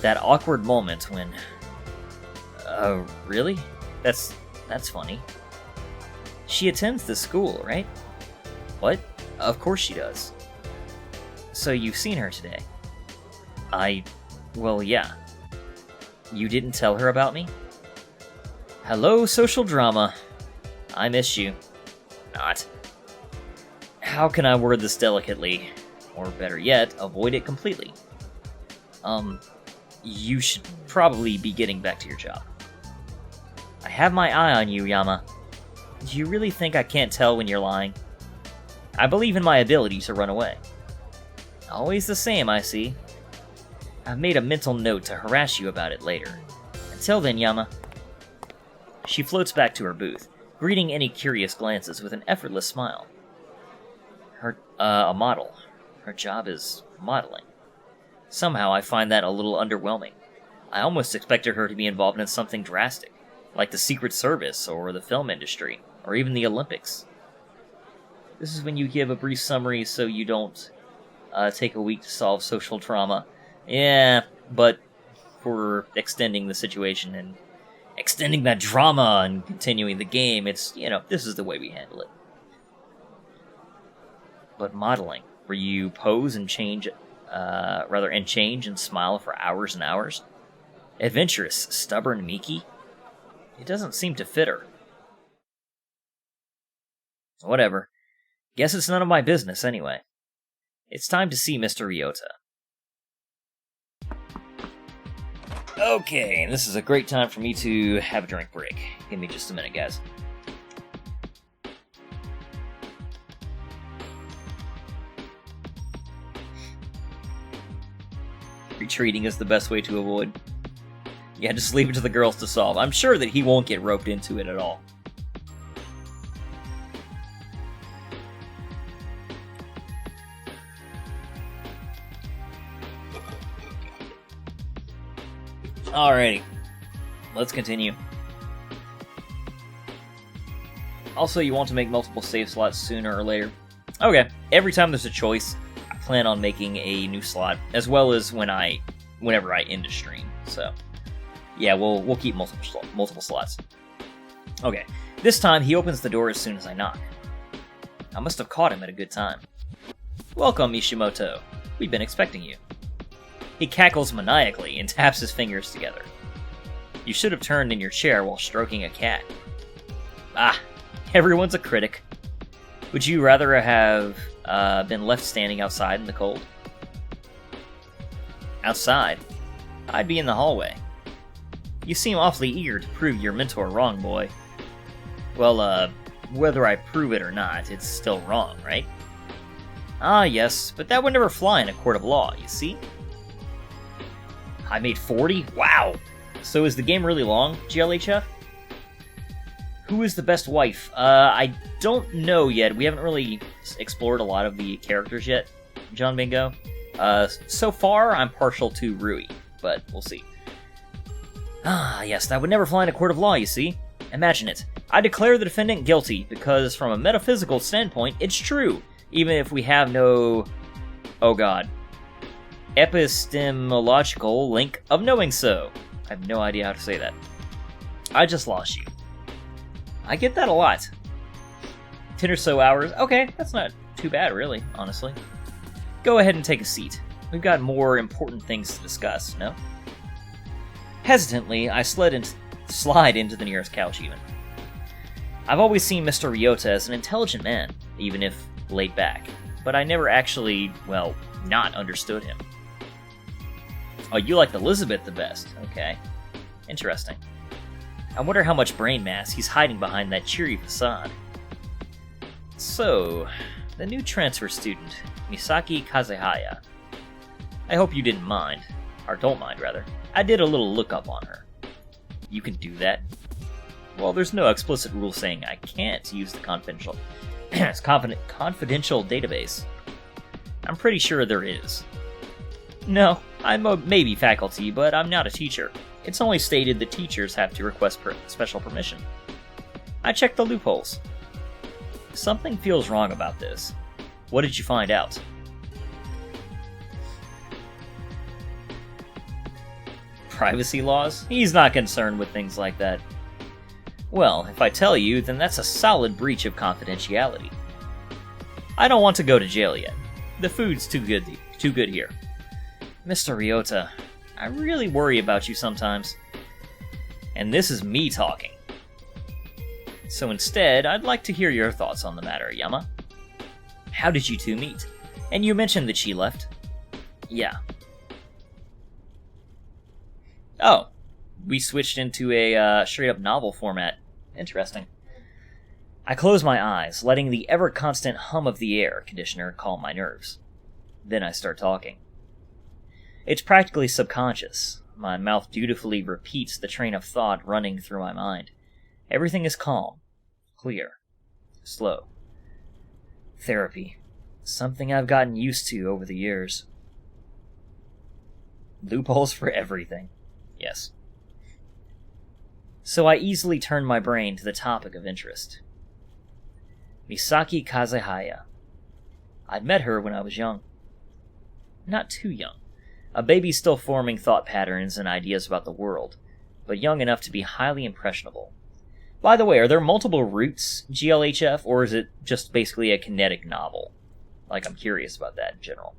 S1: That awkward moment when... really? That's funny. She attends the school, right? What? Of course she does. So you've seen her today? Well, yeah. You didn't tell her about me? Hello, social drama. I miss you. Not. How can I word this delicately? Or better yet, avoid it completely? You should probably be getting back to your job. I have my eye on you, Yama. Do you really think I can't tell when you're lying? I believe in my ability to run away. Always the same, I see. I've made a mental note to harass you about it later. Until then, Yama. She floats back to her booth, greeting any curious glances with an effortless smile. A model. Her job is modeling. Somehow I find that a little underwhelming. I almost expected her to be involved in something drastic, like the Secret Service, or the film industry, or even the Olympics. This is when you give a brief summary so you don't take a week to solve social trauma. Yeah, but for extending the situation and extending that drama and continuing the game, it's, this is the way we handle it. But modeling, where you pose and change and smile for hours and hours? Adventurous, stubborn Miki? It doesn't seem to fit her. Whatever. Guess it's none of my business anyway. It's time to see Mr. Ryota. Okay, this is a great time for me to have a drink break. Give me just a minute, guys. Retreating is the best way to avoid. Yeah, just leave it to the girls to solve. I'm sure that he won't get roped into it at all. Alrighty, let's continue. Also, you want to make multiple save slots sooner or later. Okay, every time there's a choice, I plan on making a new slot, as well as whenever I end a stream. So, yeah, we'll keep multiple slots. Okay, this time he opens the door as soon as I knock. I must have caught him at a good time. Welcome, Mishimoto. We've been expecting you. He cackles maniacally and taps his fingers together. You should have turned in your chair while stroking a cat. Ah, everyone's a critic. Would you rather have been left standing outside in the cold? Outside? I'd be in the hallway. You seem awfully eager to prove your mentor wrong, boy. Well, whether I prove it or not, it's still wrong, right? Ah, yes, but that would never fly in a court of law, you see? I made 40? Wow! So is the game really long, GLHF? Who is the best wife? I don't know yet. We haven't really explored a lot of the characters yet, John Bingo. So far, I'm partial to Rui, but we'll see. Ah, yes, that would never fly in a court of law, you see. Imagine it. I declare the defendant guilty, because from a metaphysical standpoint, it's true, even if we have no... Oh god. epistemological link of knowing so. I have no idea how to say that. I just lost you. I get that a lot. 10 or so hours. Okay, that's not too bad, really, honestly. Go ahead and take a seat. We've got more important things to discuss, no? Hesitantly, I slide into the nearest couch, even. I've always seen Mr. Ryota as an intelligent man, even if laid back, but I never actually, well, not understood him. Oh, you liked Elizabeth the best. Okay. Interesting. I wonder how much brain mass he's hiding behind that cheery facade. So, the new transfer student, Misaki Kazehaya. I hope you didn't mind, or don't mind, rather. I did a little look-up on her. You can do that? Well, there's no explicit rule saying I can't use the confidential database. I'm pretty sure there is. No, I'm maybe faculty, but I'm not a teacher. It's only stated that teachers have to request special permission. I checked the loopholes. Something feels wrong about this. What did you find out? Privacy laws? He's not concerned with things like that. Well, if I tell you, then that's a solid breach of confidentiality. I don't want to go to jail yet. The food's too good here. Mr. Ryota, I really worry about you sometimes. And this is me talking. So instead, I'd like to hear your thoughts on the matter, Yama. How did you two meet? And you mentioned that she left. Yeah. Oh, we switched into a straight-up novel format. Interesting. I close my eyes, letting the ever-constant hum of the air conditioner calm my nerves. Then I start talking. It's practically subconscious. My mouth dutifully repeats the train of thought running through my mind. Everything is calm, clear, slow. Therapy. Something I've gotten used to over the years. Loopholes for everything. Yes. So I easily turn my brain to the topic of interest. Misaki Kazehaya. I met her when I was young. Not too young. A baby still forming thought patterns and ideas about the world, but young enough to be highly impressionable. By the way, are there multiple routes, GLHF, or is it just basically a kinetic novel? Like, I'm curious about that in general.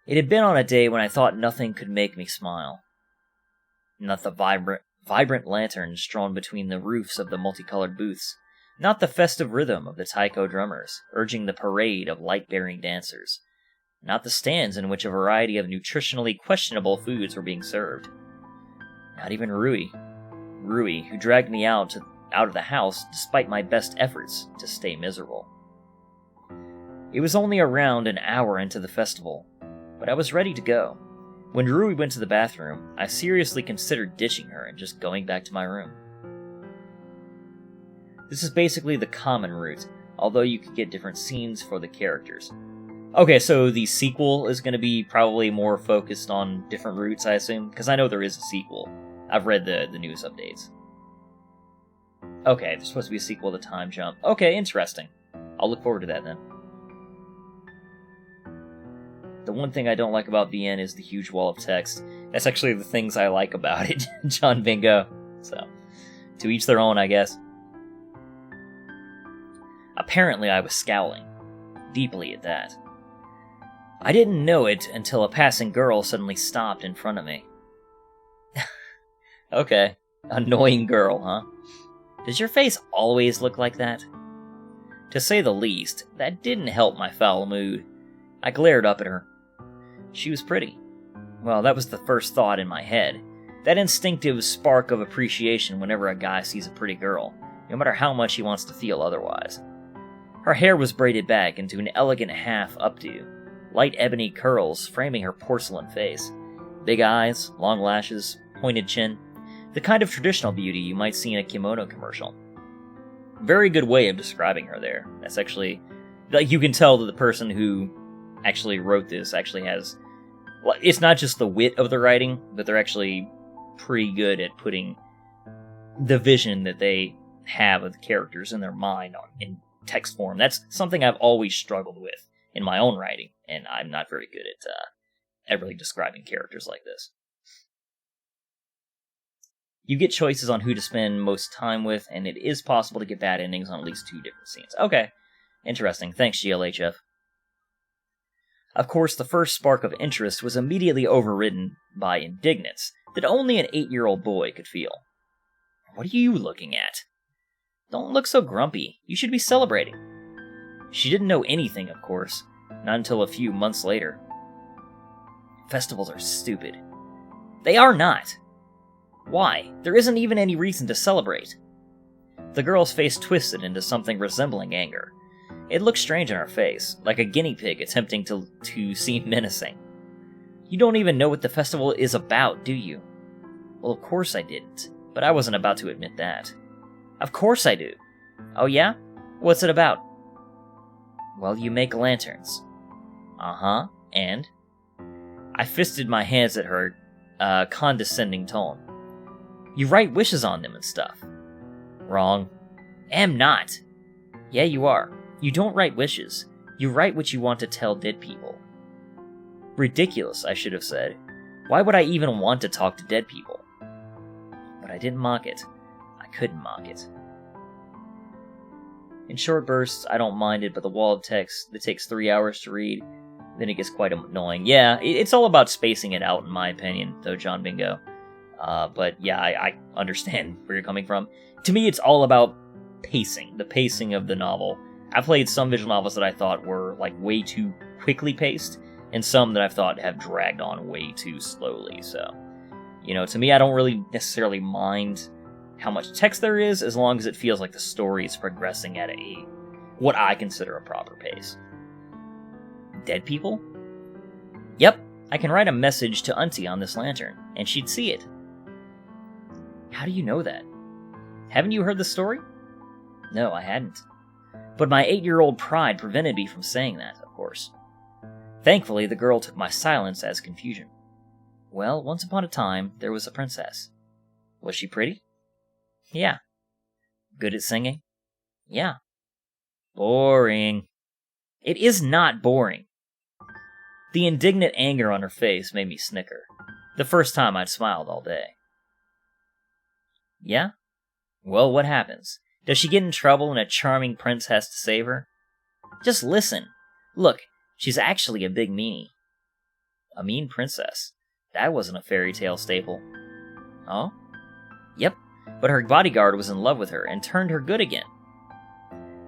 S1: It had been on a day when I thought nothing could make me smile. Not the vibrant lanterns drawn between the roofs of the multicolored booths. Not the festive rhythm of the taiko drummers, urging the parade of light-bearing dancers. Not the stands in which a variety of nutritionally questionable foods were being served. Not even Rui. Rui, who dragged me out of the house despite my best efforts to stay miserable. It was only around an hour into the festival, but I was ready to go. When Rui went to the bathroom, I seriously considered ditching her and just going back to my room. This is basically the common route, although you could get different scenes for the characters. Okay, so the sequel is going to be probably more focused on different routes, I assume, because I know there is a sequel. I've read the news updates. Okay, there's supposed to be a sequel to Time Jump. Okay, interesting. I'll look forward to that then. The one thing I don't like about VN is the huge wall of text. That's actually the things I like about it, John Bingo. So, to each their own, I guess. Apparently I was scowling. Deeply at that. I didn't know it until a passing girl suddenly stopped in front of me. Okay. Annoying girl, huh? Does your face always look like that? To say the least, that didn't help my foul mood. I glared up at her. She was pretty. Well, that was the first thought in my head. That instinctive spark of appreciation whenever a guy sees a pretty girl, no matter how much he wants to feel otherwise. Her hair was braided back into an elegant half updo, light ebony curls framing her porcelain face. Big eyes, long lashes, pointed chin. The kind of traditional beauty you might see in a kimono commercial. Very good way of describing her there. That's actually... like, you can tell that the person who actually wrote this actually has... well, it's not just the wit of the writing, but they're actually pretty good at putting the vision that they have of the characters in their mind text form. That's something I've always struggled with in my own writing, and I'm not very good at really describing characters like this. You get choices on who to spend most time with, and it is possible to get bad endings on at least 2 different scenes. Okay, interesting. Thanks, GLHF. Of course, the first spark of interest was immediately overridden by indignance that only an 8-year-old boy could feel. What are you looking at? Don't look so grumpy. You should be celebrating. She didn't know anything, of course, not until a few months later. Festivals are stupid. They are not. Why? There isn't even any reason to celebrate. The girl's face twisted into something resembling anger. It looked strange on her face, like a guinea pig attempting to seem menacing. You don't even know what the festival is about, do you? Well, of course I didn't, but I wasn't about to admit that. Of course I do. Oh yeah? What's it about? Well, you make lanterns. Uh-huh, and? I fisted my hands at her, condescending tone. You write wishes on them and stuff. Wrong. Am not. Yeah, you are. You don't write wishes. You write what you want to tell dead people. Ridiculous, I should have said. Why would I even want to talk to dead people? But I didn't mock it. I couldn't mock it. In short bursts, I don't mind it, but the wall of text that takes 3 hours to read, then it gets quite annoying. Yeah, it's all about spacing it out, in my opinion, though, John Bingo. But yeah, I understand where you're coming from. To me, it's all about pacing, the pacing of the novel. I played some visual novels that I thought were like way too quickly paced, and some that I've thought have dragged on way too slowly. So, to me, I don't really necessarily mind how much text there is, as long as it feels like the story is progressing at what I consider a proper pace. Dead people? Yep, I can write a message to Auntie on this lantern, and she'd see it. How do you know that? Haven't you heard the story? No, I hadn't. But my 8-year-old pride prevented me from saying that, of course. Thankfully, the girl took my silence as confusion. Well, once upon a time, there was a princess. Was she pretty? Yeah. Good at singing? Yeah. Boring. It is not boring. The indignant anger on her face made me snicker. The first time I'd smiled all day. Yeah? Well, what happens? Does she get in trouble and a charming prince has to save her? Just listen. Look, she's actually a big meanie. A mean princess. That wasn't a fairy tale staple. Oh? Yep, but her bodyguard was in love with her and turned her good again.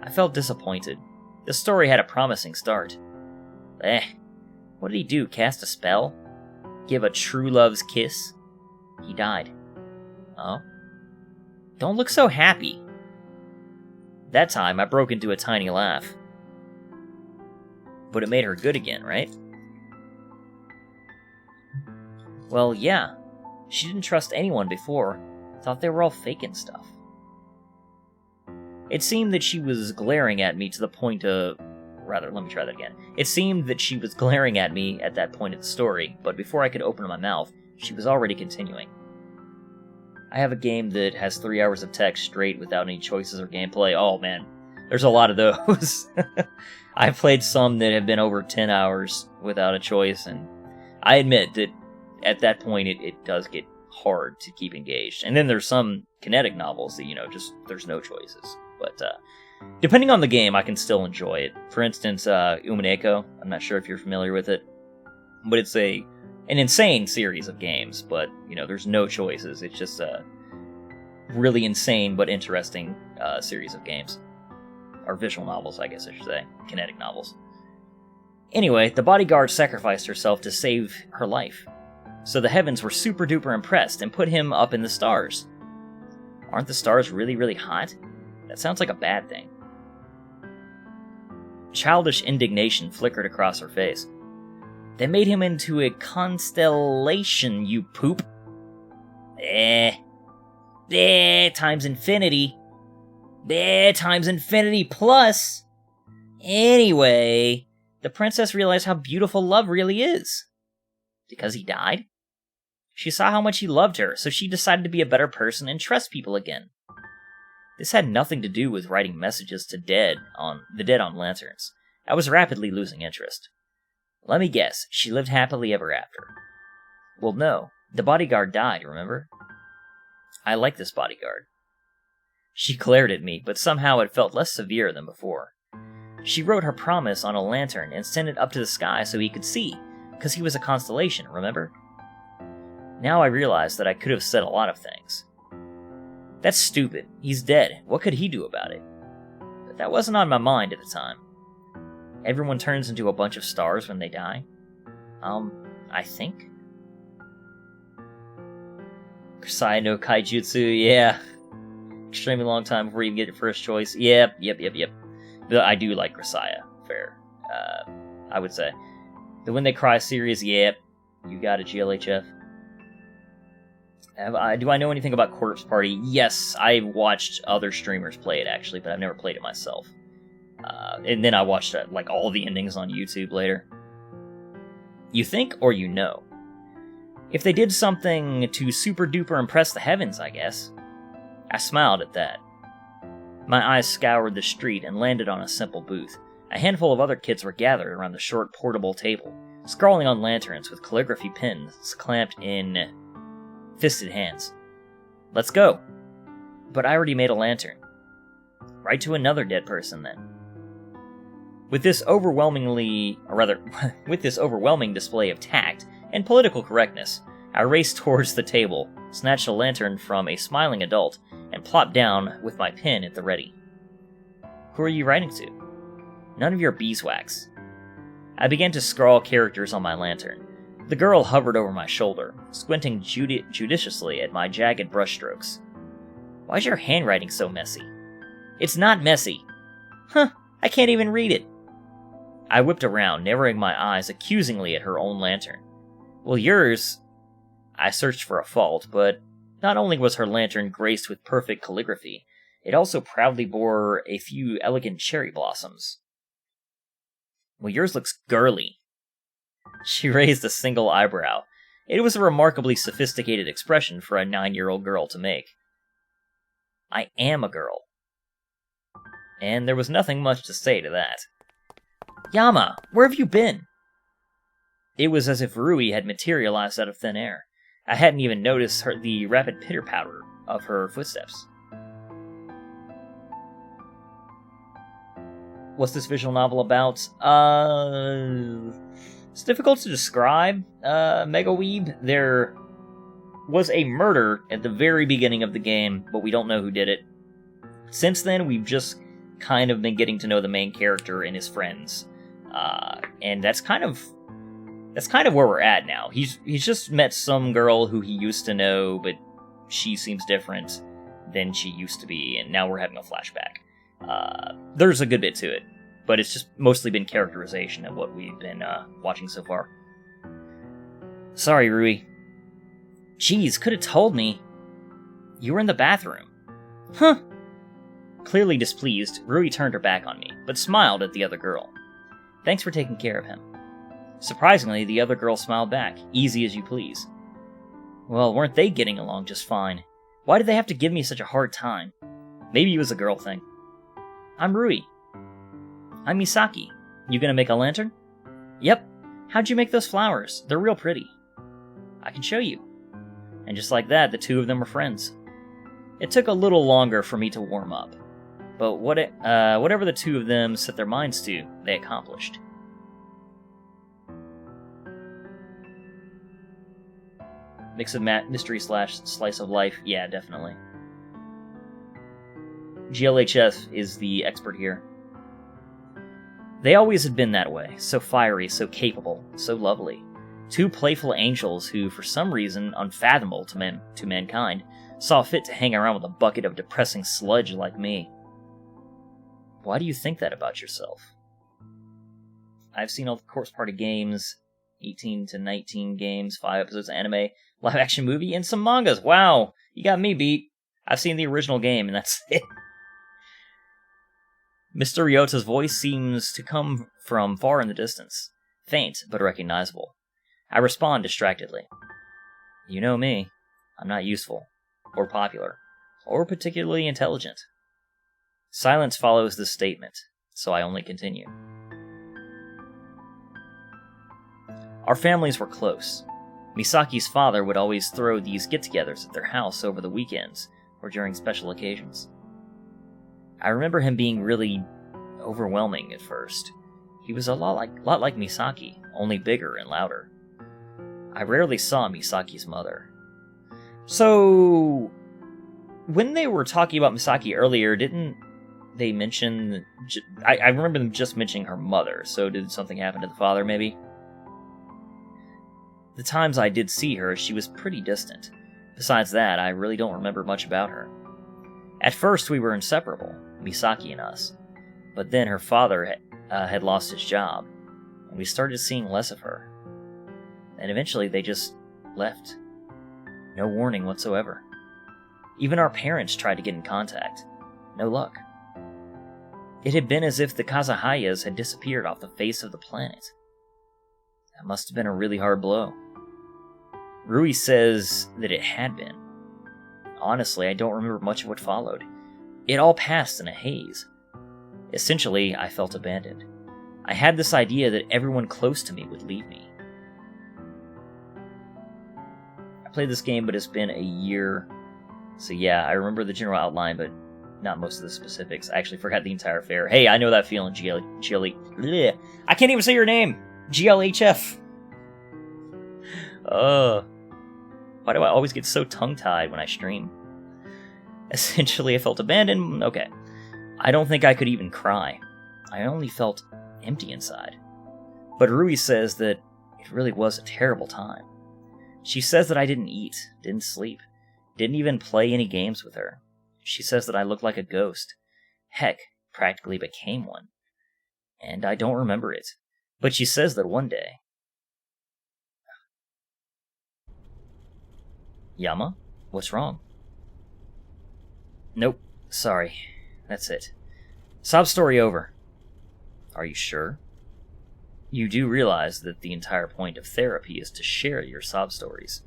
S1: I felt disappointed. The story had a promising start. What did he do, cast a spell? Give a true love's kiss? He died. Oh? Don't look so happy. That time, I broke into a tiny laugh. But it made her good again, right? Well, yeah. She didn't trust anyone before. Thought they were all faking stuff. It seemed that she was glaring at me to the point of... Rather, let me try that again. It seemed that she was glaring at me at that point of the story, but before I could open my mouth, she was already continuing. I have a game that has 3 hours of text straight without any choices or gameplay. Oh man, there's a lot of those. I've played some that have been over 10 hours without a choice, and I admit that at that point it does get hard to keep engaged. And then there's some kinetic novels that, just there's no choices. But depending on the game, I can still enjoy it. For instance, Umineko, I'm not sure if you're familiar with it, but it's an insane series of games, but, there's no choices. It's just a really insane but interesting series of games. Or visual novels, I guess I should say. Kinetic novels. Anyway, the bodyguard sacrificed herself to save her life. So the heavens were super duper impressed and put him up in the stars. Aren't the stars really, really hot? That sounds like a bad thing. Childish indignation flickered across her face. They made him into a constellation, you poop. Times infinity. Times infinity plus. Anyway, the princess realized how beautiful love really is. Because he died? She saw how much he loved her, so she decided to be a better person and trust people again. This had nothing to do with writing messages to the dead on lanterns. I was rapidly losing interest. Let me guess, she lived happily ever after. Well, no. The bodyguard died, remember? I like this bodyguard. She glared at me, but somehow it felt less severe than before. She wrote her promise on a lantern and sent it up to the sky so he could see, because he was a constellation, remember? Now I realize that I could have said a lot of things. That's stupid. He's dead. What could he do about it? But that wasn't on my mind at the time. Everyone turns into a bunch of stars when they die. I think? Kusai no Kaijutsu, yeah. Extremely long time before you get your first choice. Yep. But I do like Grisaya. Fair. I would say. The When They Cry series, yep. You got it, GLHF. Do I know anything about Corpse Party? Yes, I've watched other streamers play it, actually, but I've never played it myself. And then I watched all the endings on YouTube later. You think or you know? If they did something to super duper impress the heavens, I guess. I smiled at that. My eyes scoured the street and landed on a simple booth. A handful of other kids were gathered around the short portable table, scrawling on lanterns with calligraphy pens clamped in fisted hands. Let's go. But I already made a lantern. Right to another dead person, then. With this overwhelming display of tact and political correctness, I raced towards the table, snatched a lantern from a smiling adult, and plopped down with my pen at the ready. Who are you writing to? None of your beeswax. I began to scrawl characters on my lantern. The girl hovered over my shoulder, squinting judiciously at my jagged brushstrokes. Why's your handwriting so messy? It's not messy. Huh, I can't even read it. I whipped around, narrowing my eyes accusingly at her own lantern. Well, yours... I searched for a fault, but not only was her lantern graced with perfect calligraphy, it also proudly bore a few elegant cherry blossoms. Well, yours looks girly. She raised a single eyebrow. It was a remarkably sophisticated expression for a 9-year-old girl to make. I am a girl. And there was nothing much to say to that. Yama, where have you been? It was as if Rui had materialized out of thin air. I hadn't even noticed the rapid pitter-patter of her footsteps. What's this visual novel about? It's difficult to describe, Mega Weeb. There was a murder at the very beginning of the game, but we don't know who did it. Since then, we've just kind of been getting to know the main character and his friends. And that's kind of where we're at now. He's just met some girl who he used to know, but she seems different than she used to be, and now we're having a flashback. There's a good bit to it, but it's just mostly been characterization of what we've been watching so far. Sorry, Rui. Jeez, could have told me. You were in the bathroom. Huh. Clearly displeased, Rui turned her back on me, but smiled at the other girl. Thanks for taking care of him. Surprisingly, the other girl smiled back, easy as you please. Well, weren't they getting along just fine? Why did they have to give me such a hard time? Maybe it was a girl thing. I'm Rui. I'm Misaki. You gonna make a lantern? Yep. How'd you make those flowers? They're real pretty. I can show you. And just like that, the two of them were friends. It took a little longer for me to warm up, but whatever the two of them set their minds to, they accomplished. Mix of mystery / slice of life, yeah, definitely. GLHF is the expert here. They always had been that way, so fiery, so capable, so lovely. Two playful angels who, for some reason unfathomable to mankind, saw fit to hang around with a bucket of depressing sludge like me. Why do you think that about yourself? I've seen all the Corpse Party games, 18 to 19 games, 5 episodes of anime, live-action movie, and some mangas. Wow, you got me beat. I've seen the original game, and that's it. Mr. Ryota's voice seems to come from far in the distance. Faint, but recognizable. I respond distractedly. You know me. I'm not useful, or popular, or particularly intelligent. Silence follows this statement, so I only continue. Our families were close. Misaki's father would always throw these get-togethers at their house over the weekends or during special occasions. I remember him being really overwhelming at first. He was a lot like Misaki, only bigger and louder. I rarely saw Misaki's mother. So, when they were talking about Misaki earlier, didn't they mention... I remember them just mentioning her mother, so did something happen to the father, maybe? The times I did see her, she was pretty distant. Besides that, I really don't remember much about her. At first, we were inseparable, Misaki and us. But then her father had lost his job, and we started seeing less of her. And eventually they just left. No warning whatsoever. Even our parents tried to get in contact. No luck. It had been as if the Kazahayas had disappeared off the face of the planet. That must have been a really hard blow. Rui says that it had been. Honestly, I don't remember much of what followed. It all passed in a haze. Essentially, I felt abandoned. I had this idea that everyone close to me would leave me. I played this game, but it's been a year. So yeah, I remember the general outline, but not most of the specifics. I actually forgot the entire affair. Hey, I know that feeling, bleh. I can't even say your name! GLHF! Why do I always get so tongue-tied when I stream? Essentially, I felt abandoned. Okay. I don't think I could even cry. I only felt empty inside. But Rui says that it really was a terrible time. She says that I didn't eat, didn't sleep, didn't even play any games with her. She says that I looked like a ghost. Heck, practically became one. And I don't remember it. But she says that one day... Yama? What's wrong? Nope. Sorry. That's it. Sob story over. Are you sure? You do realize that the entire point of therapy is to share your sob stories.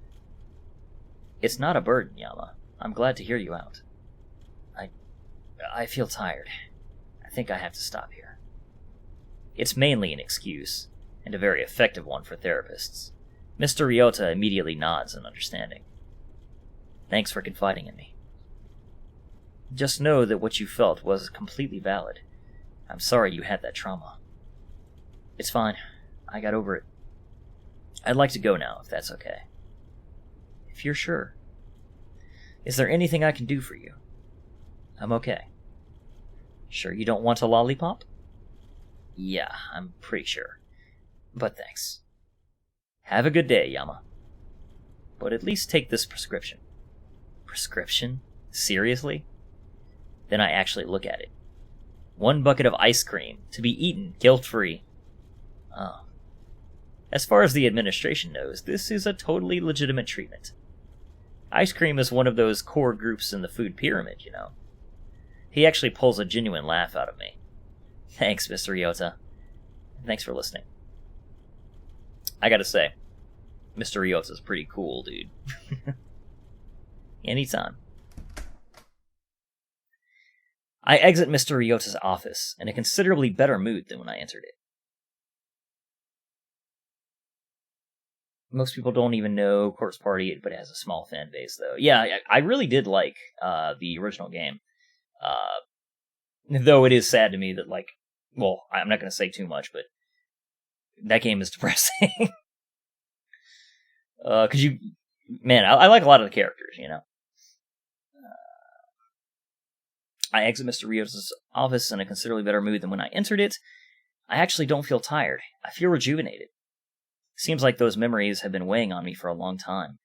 S1: It's not a burden, Yama. I'm glad to hear you out. I feel tired. I think I have to stop here. It's mainly an excuse, and a very effective one for therapists. Mr. Ryota immediately nods in understanding. Thanks for confiding in me. Just know that what you felt was completely valid. I'm sorry you had that trauma. It's fine. I got over it. I'd like to go now, if that's okay. If you're sure. Is there anything I can do for you? I'm okay. Sure you don't want a lollipop? Yeah, I'm pretty sure. But thanks. Have a good day, Yama. But at least take this prescription. Prescription? Seriously? Then I actually look at it. 1 bucket of ice cream, to be eaten, guilt-free. Oh. As far as the administration knows, this is a totally legitimate treatment. Ice cream is one of those core groups in the food pyramid, you know. He actually pulls a genuine laugh out of me. Thanks, Mr. Ryota. Thanks for listening. I gotta say, Mr. Ryota's pretty cool, dude. Anytime. I exit Mr. Ryota's office in a considerably better mood than when I entered it. Most people don't even know Corpse Party, but it has a small fan base, though. Yeah, I really did like the original game. Though it is sad to me that, like, well, I'm not going to say too much, but that game is depressing. Because I like a lot of the characters, you know. I exit Mr. Ryota's office in a considerably better mood than when I entered it. I actually don't feel tired. I feel rejuvenated. Seems like those memories have been weighing on me for a long time.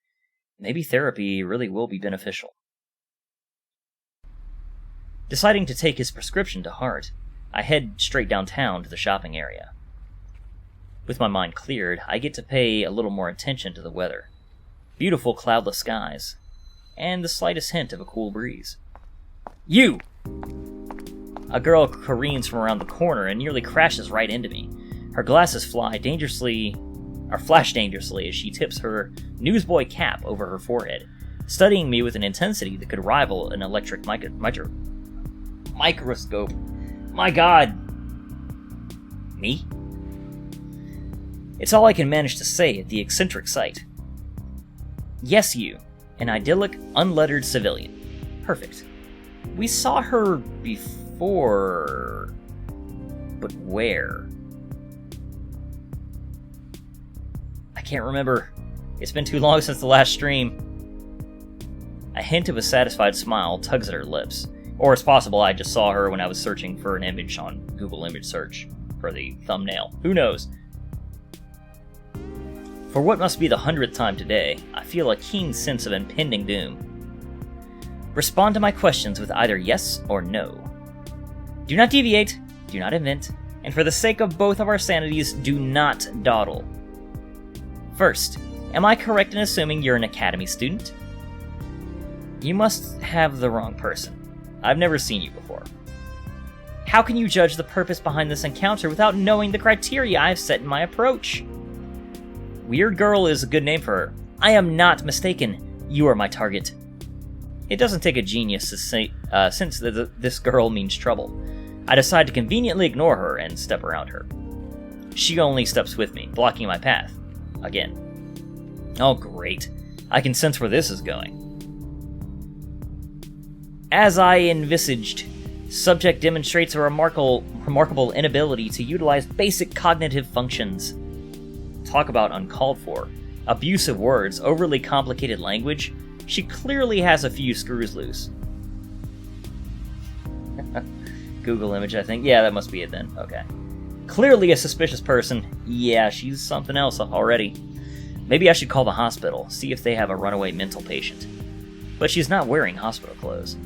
S1: Maybe therapy really will be beneficial. Deciding to take his prescription to heart, I head straight downtown to the shopping area. With my mind cleared, I get to pay a little more attention to the weather. Beautiful cloudless skies, and the slightest hint of a cool breeze. You! A girl careens from around the corner and nearly crashes right into me. Her glasses flash dangerously as she tips her newsboy cap over her forehead, studying me with an intensity that could rival an electric microscope. My god! Me? It's all I can manage to say at the eccentric site. Yes, you. An idyllic, unlettered civilian. Perfect. We saw her before... But where? I can't remember. It's been too long since the last stream. A hint of a satisfied smile tugs at her lips. Or it's possible I just saw her when I was searching for an image on Google Image Search for the thumbnail. Who knows? For what must be the 100th time today, I feel a keen sense of impending doom. Respond to my questions with either yes or no. Do not deviate, do not invent, and for the sake of both of our sanities, do not dawdle. First, am I correct in assuming you're an academy student? You must have the wrong person. I've never seen you before. How can you judge the purpose behind this encounter without knowing the criteria I've set in my approach? Weird Girl is a good name for her. I am not mistaken. You are my target. It doesn't take a genius to say, since this girl means trouble. I decide to conveniently ignore her and step around her. She only steps with me, blocking my path. Again. Oh, great. I can sense where this is going. As I envisaged, subject demonstrates a remarkable inability to utilize basic cognitive functions. Talk about uncalled for. Abusive words, overly complicated language. She clearly has a few screws loose. Google image, I think. Yeah, that must be it then. Okay. Clearly a suspicious person. Yeah, she's something else already. Maybe I should call the hospital, see if they have a runaway mental patient. But she's not wearing hospital clothes.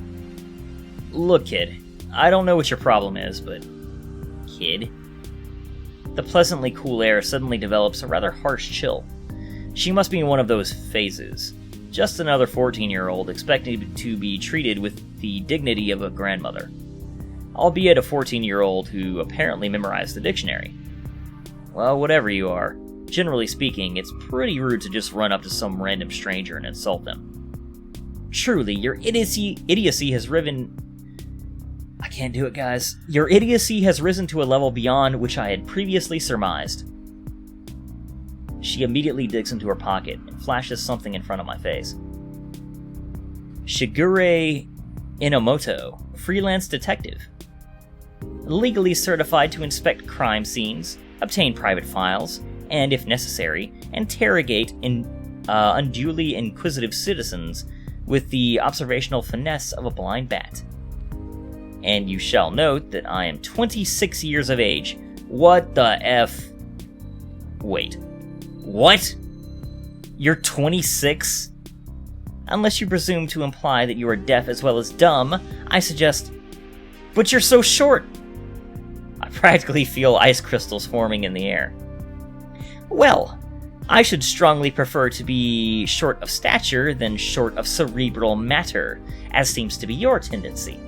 S1: Look, kid. I don't know what your problem is, but... Kid? The pleasantly cool air suddenly develops a rather harsh chill. She must be in one of those phases. Just another 14-year-old expecting to be treated with the dignity of a grandmother. Albeit a 14-year-old who apparently memorized the dictionary. Well, whatever you are, generally speaking, it's pretty rude to just run up to some random stranger and insult them. Truly, your idiocy has risen... I can't do it, guys. Your idiocy has risen to a level beyond which I had previously surmised. She immediately digs into her pocket and flashes something in front of my face. Shigure Inomoto, freelance detective. Legally certified to inspect crime scenes, obtain private files, and, if necessary, interrogate unduly inquisitive citizens with the observational finesse of a blind bat. And you shall note that I am 26 years of age. What the F? Wait. What? You're 26? Unless you presume to imply that you are deaf as well as dumb, I suggest... But you're so short! I practically feel ice crystals forming in the air. Well, I should strongly prefer to be short of stature than short of cerebral matter, as seems to be your tendency.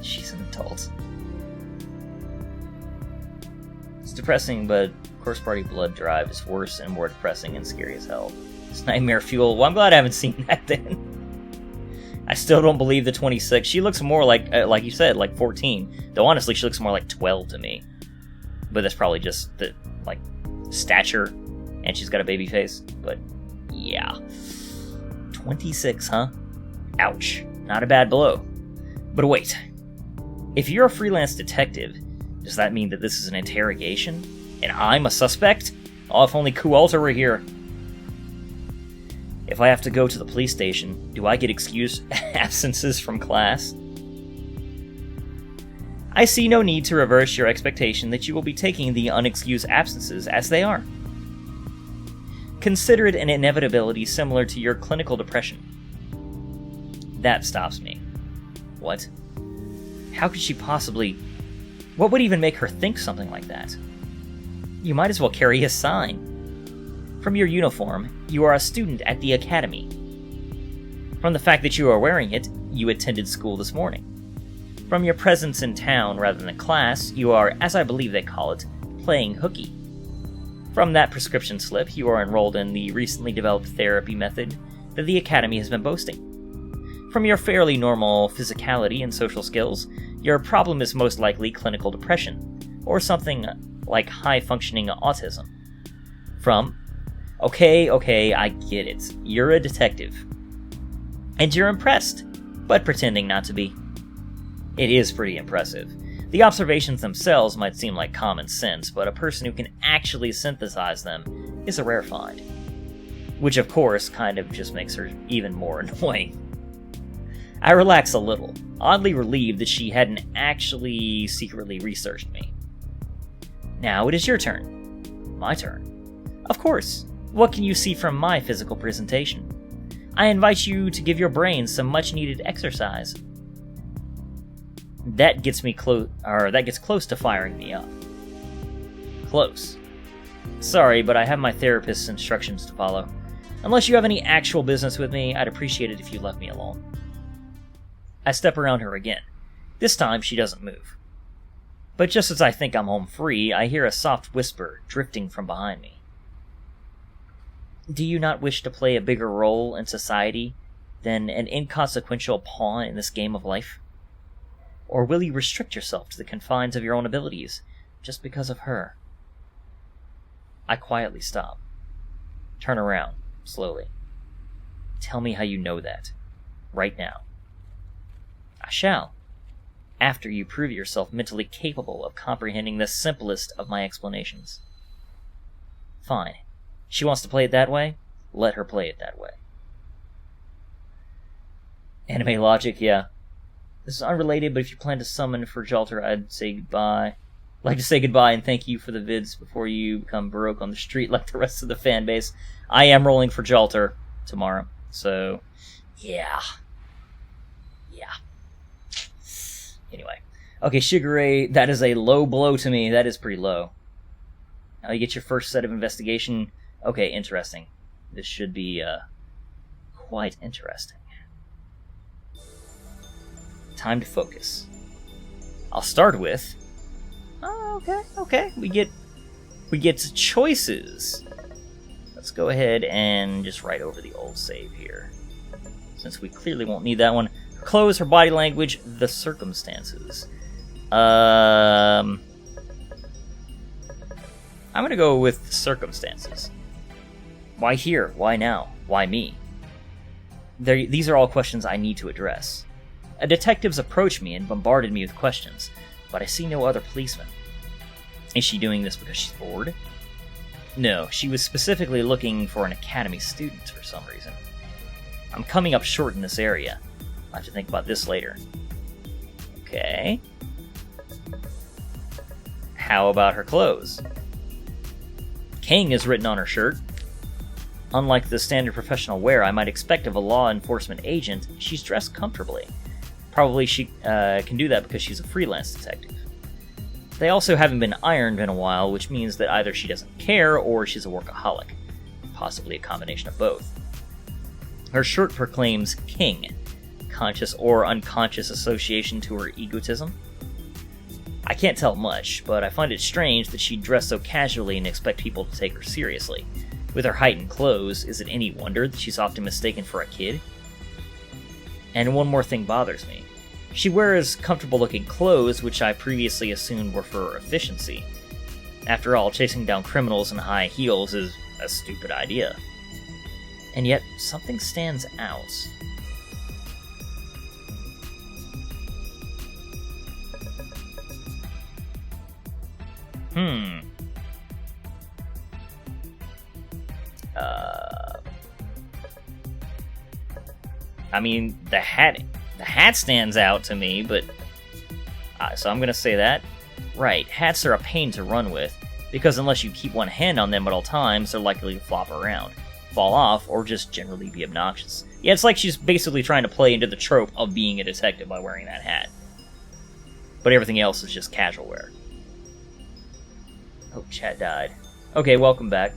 S1: She's an adult. It's depressing, but Course Party Blood Drive is worse and more depressing and scary as hell. It's nightmare fuel. Well, I'm glad I haven't seen that then. I still don't believe the 26. She looks more like you said, like 14. Though honestly, she looks more like 12 to me. But that's probably just the, stature, and she's got a baby face. But, yeah. 26, huh? Ouch. Not a bad blow. But wait. If you're a freelance detective, does that mean that this is an interrogation? And I'm a suspect? Oh, if only Kualter were here. If I have to go to the police station, do I get excused absences from class? I see no need to reverse your expectation that you will be taking the unexcused absences as they are. Consider it an inevitability similar to your clinical depression. That stops me. What? How could she possibly... What would even make her think something like that? You might as well carry a sign. From your uniform, you are a student at the academy. From the fact that you are wearing it, you attended school this morning. From your presence in town rather than class, you are, as I believe they call it, playing hooky. From that prescription slip, you are enrolled in the recently developed therapy method that the academy has been boasting. From your fairly normal physicality and social skills, your problem is most likely clinical depression, or something like high-functioning autism. From, okay, I get it, you're a detective. And you're impressed, but pretending not to be. It is pretty impressive. The observations themselves might seem like common sense, but a person who can actually synthesize them is a rare find. Which, of course, kind of just makes her even more annoying. I relax a little, oddly relieved that she hadn't actually secretly researched me. Now it is your turn. My turn. Of course. What can you see from my physical presentation? I invite you to give your brain some much-needed exercise. That gets close to firing me up. Close. Sorry, but I have my therapist's instructions to follow. Unless you have any actual business with me, I'd appreciate it if you left me alone. I step around her again. This time, she doesn't move. But just as I think I'm home free, I hear a soft whisper drifting from behind me. Do you not wish to play a bigger role in society than an inconsequential pawn in this game of life? Or will you restrict yourself to the confines of your own abilities, just because of her? I quietly stop. Turn around, slowly. Tell me how you know that. Right now. I shall. After you prove yourself mentally capable of comprehending the simplest of my explanations. Fine. She wants to play it that way? Let her play it that way. Anime logic, yeah. This is unrelated, but if you plan to summon for Jalter, I'd say goodbye. I'd like to say goodbye and thank you for the vids before you become broke on the street like the rest of the fan base. I am rolling for Jalter tomorrow, so yeah. Anyway. Okay, Shigure, that is a low blow to me. That is pretty low. Now you get your first set of investigation. Okay, interesting. This should be quite interesting. Time to focus. I'll start with... Okay. We get choices. Let's go ahead and just write over the old save here, since we clearly won't need that one. Her clothes, her body language, the circumstances. I'm gonna go with circumstances. Why here? Why now? Why me? These are all questions I need to address. Detectives approached me and bombarded me with questions, but I see no other policemen. Is she doing this because she's bored? No, she was specifically looking for an academy student for some reason. I'm coming up short in this area. I'll have to think about this later. Okay. How about her clothes? King is written on her shirt. Unlike the standard professional wear I might expect of a law enforcement agent, she's dressed comfortably. Probably she can do that because she's a freelance detective. They also haven't been ironed in a while, which means that either she doesn't care or she's a workaholic. Possibly a combination of both. Her shirt proclaims King, conscious or unconscious association to her egotism. I can't tell much, but I find it strange that she'd dress so casually and expect people to take her seriously. With her height and clothes, is it any wonder that she's often mistaken for a kid? And one more thing bothers me. She wears comfortable-looking clothes, which I previously assumed were for efficiency. After all, chasing down criminals in high heels is a stupid idea. And yet, something stands out. I mean, the hat stands out to me, but... so I'm gonna say that. Right, hats are a pain to run with, because unless you keep one hand on them at all times, they're likely to flop around, fall off, or just generally be obnoxious. Yeah, it's like she's basically trying to play into the trope of being a detective by wearing that hat. But everything else is just casual wear. Oh, chat died. Okay, welcome back.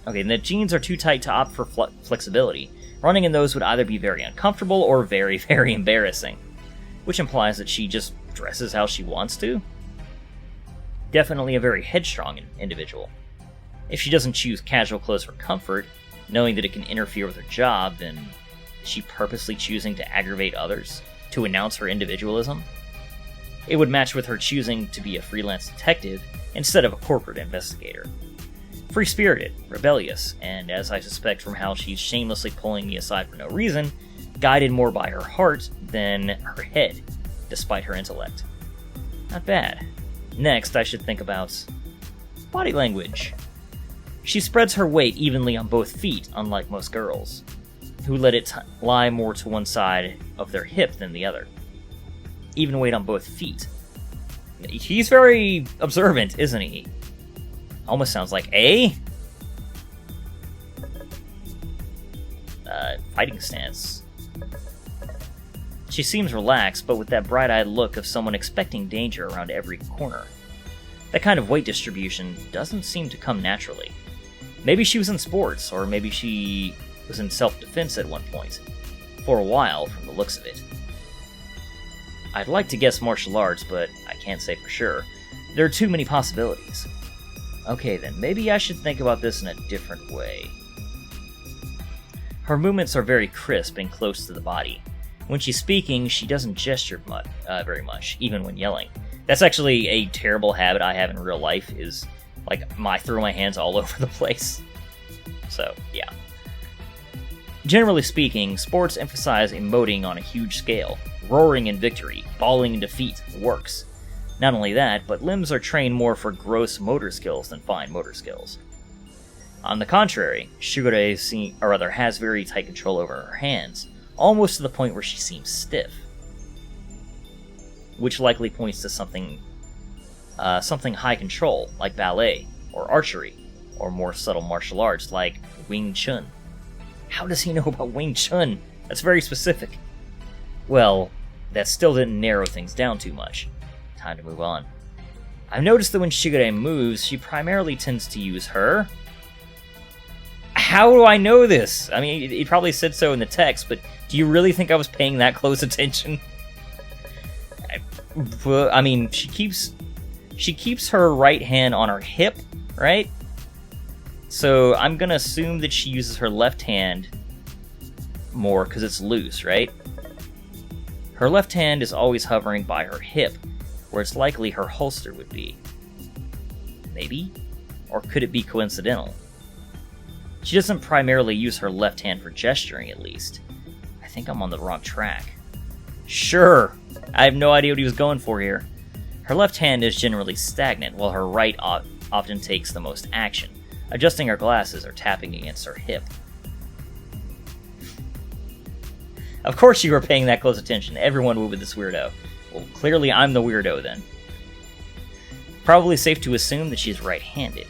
S1: Okay, the jeans are too tight to opt for flexibility. Running in those would either be very uncomfortable or very, very embarrassing. Which implies that she just dresses how she wants to? Definitely a very headstrong individual. If she doesn't choose casual clothes for comfort, knowing that it can interfere with her job, then is she purposely choosing to aggravate others, to announce her individualism? It would match with her choosing to be a freelance detective instead of a corporate investigator. Free-spirited, rebellious, and as I suspect from how she's shamelessly pulling me aside for no reason, guided more by her heart than her head, despite her intellect. Not bad. Next, I should think about body language. She spreads her weight evenly on both feet, unlike most girls, who let it lie more to one side of their hip than the other. Even weight on both feet. He's very observant, isn't he? Almost sounds like fighting stance. She seems relaxed, but with that bright-eyed look of someone expecting danger around every corner. That kind of weight distribution doesn't seem to come naturally. Maybe she was in sports, or maybe she was in self-defense at one point. For a while, from the looks of it. I'd like to guess martial arts, but I can't say for sure. There are too many possibilities. Okay then, maybe I should think about this in a different way. Her movements are very crisp and close to the body. When she's speaking, she doesn't gesture very much, even when yelling. That's actually a terrible habit I have in real life, is like I throw my hands all over the place. So, yeah. Generally speaking, sports emphasize emoting on a huge scale. Roaring in victory, bawling in defeat works. Not only that, but limbs are trained more for gross motor skills than fine motor skills. On the contrary, Shigure has very tight control over her hands, almost to the point where she seems stiff. Which likely points to something high control, like ballet, or archery, or more subtle martial arts, like Wing Chun. How does he know about Wing Chun? That's very specific. Well, that still didn't narrow things down too much. Time to move on. I've noticed that when Shigure moves, she primarily tends to use her... How do I know this? I mean, it probably said so in the text, but do you really think I was paying that close attention? I mean, she keeps her right hand on her hip, right? So I'm gonna assume that she uses her left hand more because it's loose, right? Her left hand is always hovering by her hip, where it's likely her holster would be. Maybe? Or could it be coincidental? She doesn't primarily use her left hand for gesturing, at least. I think I'm on the wrong track. Sure! I have no idea what he was going for here. Her left hand is generally stagnant, while her right often takes the most action, adjusting her glasses or tapping against her hip. Of course you were paying that close attention. Everyone would with this weirdo. Well, clearly I'm the weirdo then. Probably safe to assume that she's right-handed.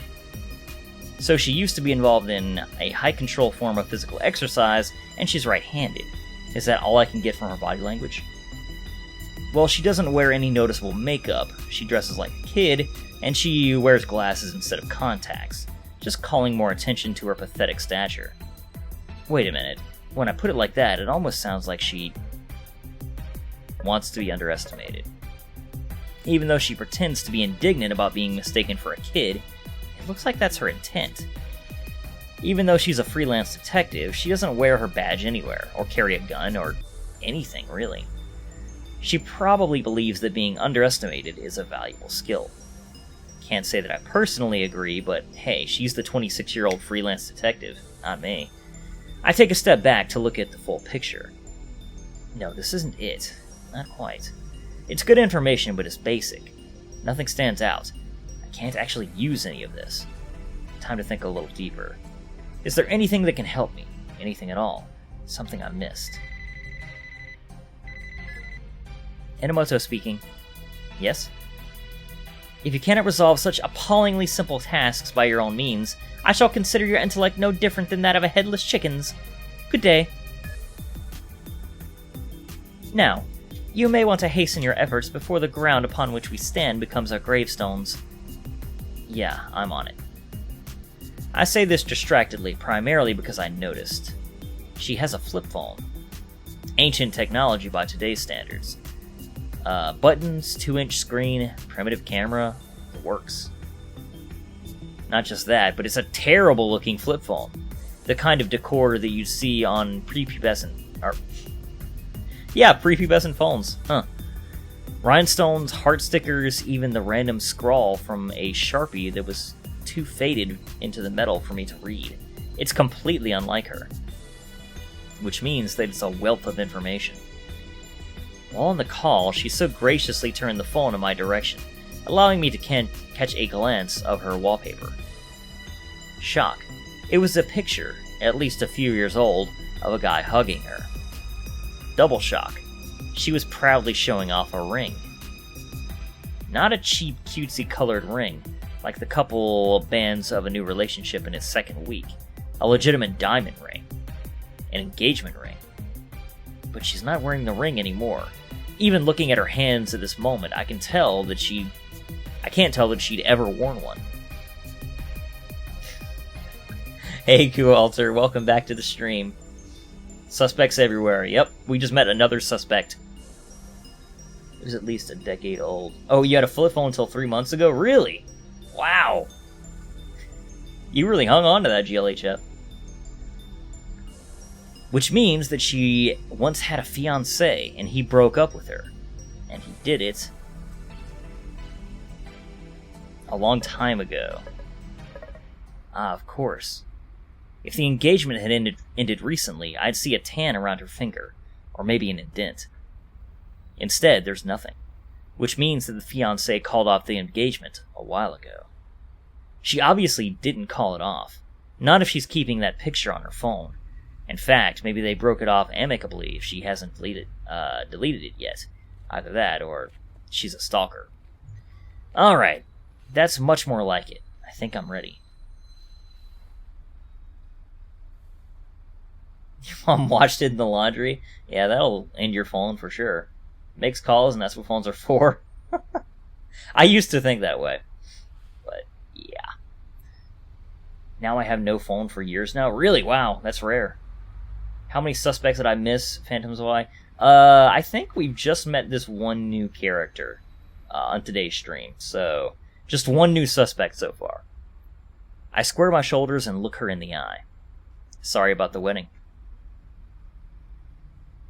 S1: So she used to be involved in a high-control form of physical exercise, and she's right-handed. Is that all I can get from her body language? Well, she doesn't wear any noticeable makeup, she dresses like a kid, and she wears glasses instead of contacts, just calling more attention to her pathetic stature. Wait a minute. When I put it like that, it almost sounds like she wants to be underestimated. Even though she pretends to be indignant about being mistaken for a kid, it looks like that's her intent. Even though she's a freelance detective, she doesn't wear her badge anywhere, or carry a gun, or anything, really. She probably believes that being underestimated is a valuable skill. Can't say that I personally agree, but hey, she's the 26-year-old freelance detective, not me. I take a step back to look at the full picture. No, this isn't it. Not quite. It's good information, but it's basic. Nothing stands out. I can't actually use any of this. Time to think a little deeper. Is there anything that can help me? Anything at all? Something I missed? Enomoto speaking. Yes? If you cannot resolve such appallingly simple tasks by your own means, I shall consider your intellect no different than that of a headless chicken's. Good day. Now, you may want to hasten your efforts before the ground upon which we stand becomes our gravestones. Yeah, I'm on it. I say this distractedly, primarily because I noticed. She has a flip phone. Ancient technology by today's standards. Buttons, 2-inch screen, primitive camera, it works. Not just that, but it's a terrible looking flip phone. The kind of decor that you see on prepubescent phones. Huh. Rhinestones, heart stickers, even the random scrawl from a Sharpie that was too faded into the metal for me to read. It's completely unlike her. Which means that it's a wealth of information. While on the call, she so graciously turned the phone in my direction, allowing me to catch a glance of her wallpaper. Shock. It was a picture, at least a few years old, of a guy hugging her. Double shock. She was proudly showing off a ring. Not a cheap, cutesy colored ring, like the couple bands of a new relationship in its second week. A legitimate diamond ring. An engagement ring. But she's not wearing the ring anymore. Even looking at her hands at this moment, I can't tell that she'd ever worn one. Hey, Q-Alter, welcome back to the stream. Suspects everywhere. Yep, we just met another suspect. It was at least a decade old. Oh, you had a flip phone until 3 months ago? Really? Wow. You really hung on to that, GLHF. Which means that she once had a fiancé, and he broke up with her. And he did it a long time ago. Ah, of course. If the engagement had ended recently, I'd see a tan around her finger, or maybe an indent. Instead, there's nothing, which means that the fiancé called off the engagement a while ago. She obviously didn't call it off, not if she's keeping that picture on her phone. In fact, maybe they broke it off amicably if she hasn't deleted it yet. Either that, or she's a stalker. Alright, that's much more like it. I think I'm ready. Your mom watched it in the laundry? Yeah, that'll end your phone for sure. Makes calls, and that's what phones are for. I used to think that way. But, yeah. Now I have no phone for years now? Really? Wow, that's rare. How many suspects did I miss, Phantom Zwei? I think we've just met this one new character on today's stream. So, just one new suspect so far. I square my shoulders and look her in the eye. Sorry about the wedding.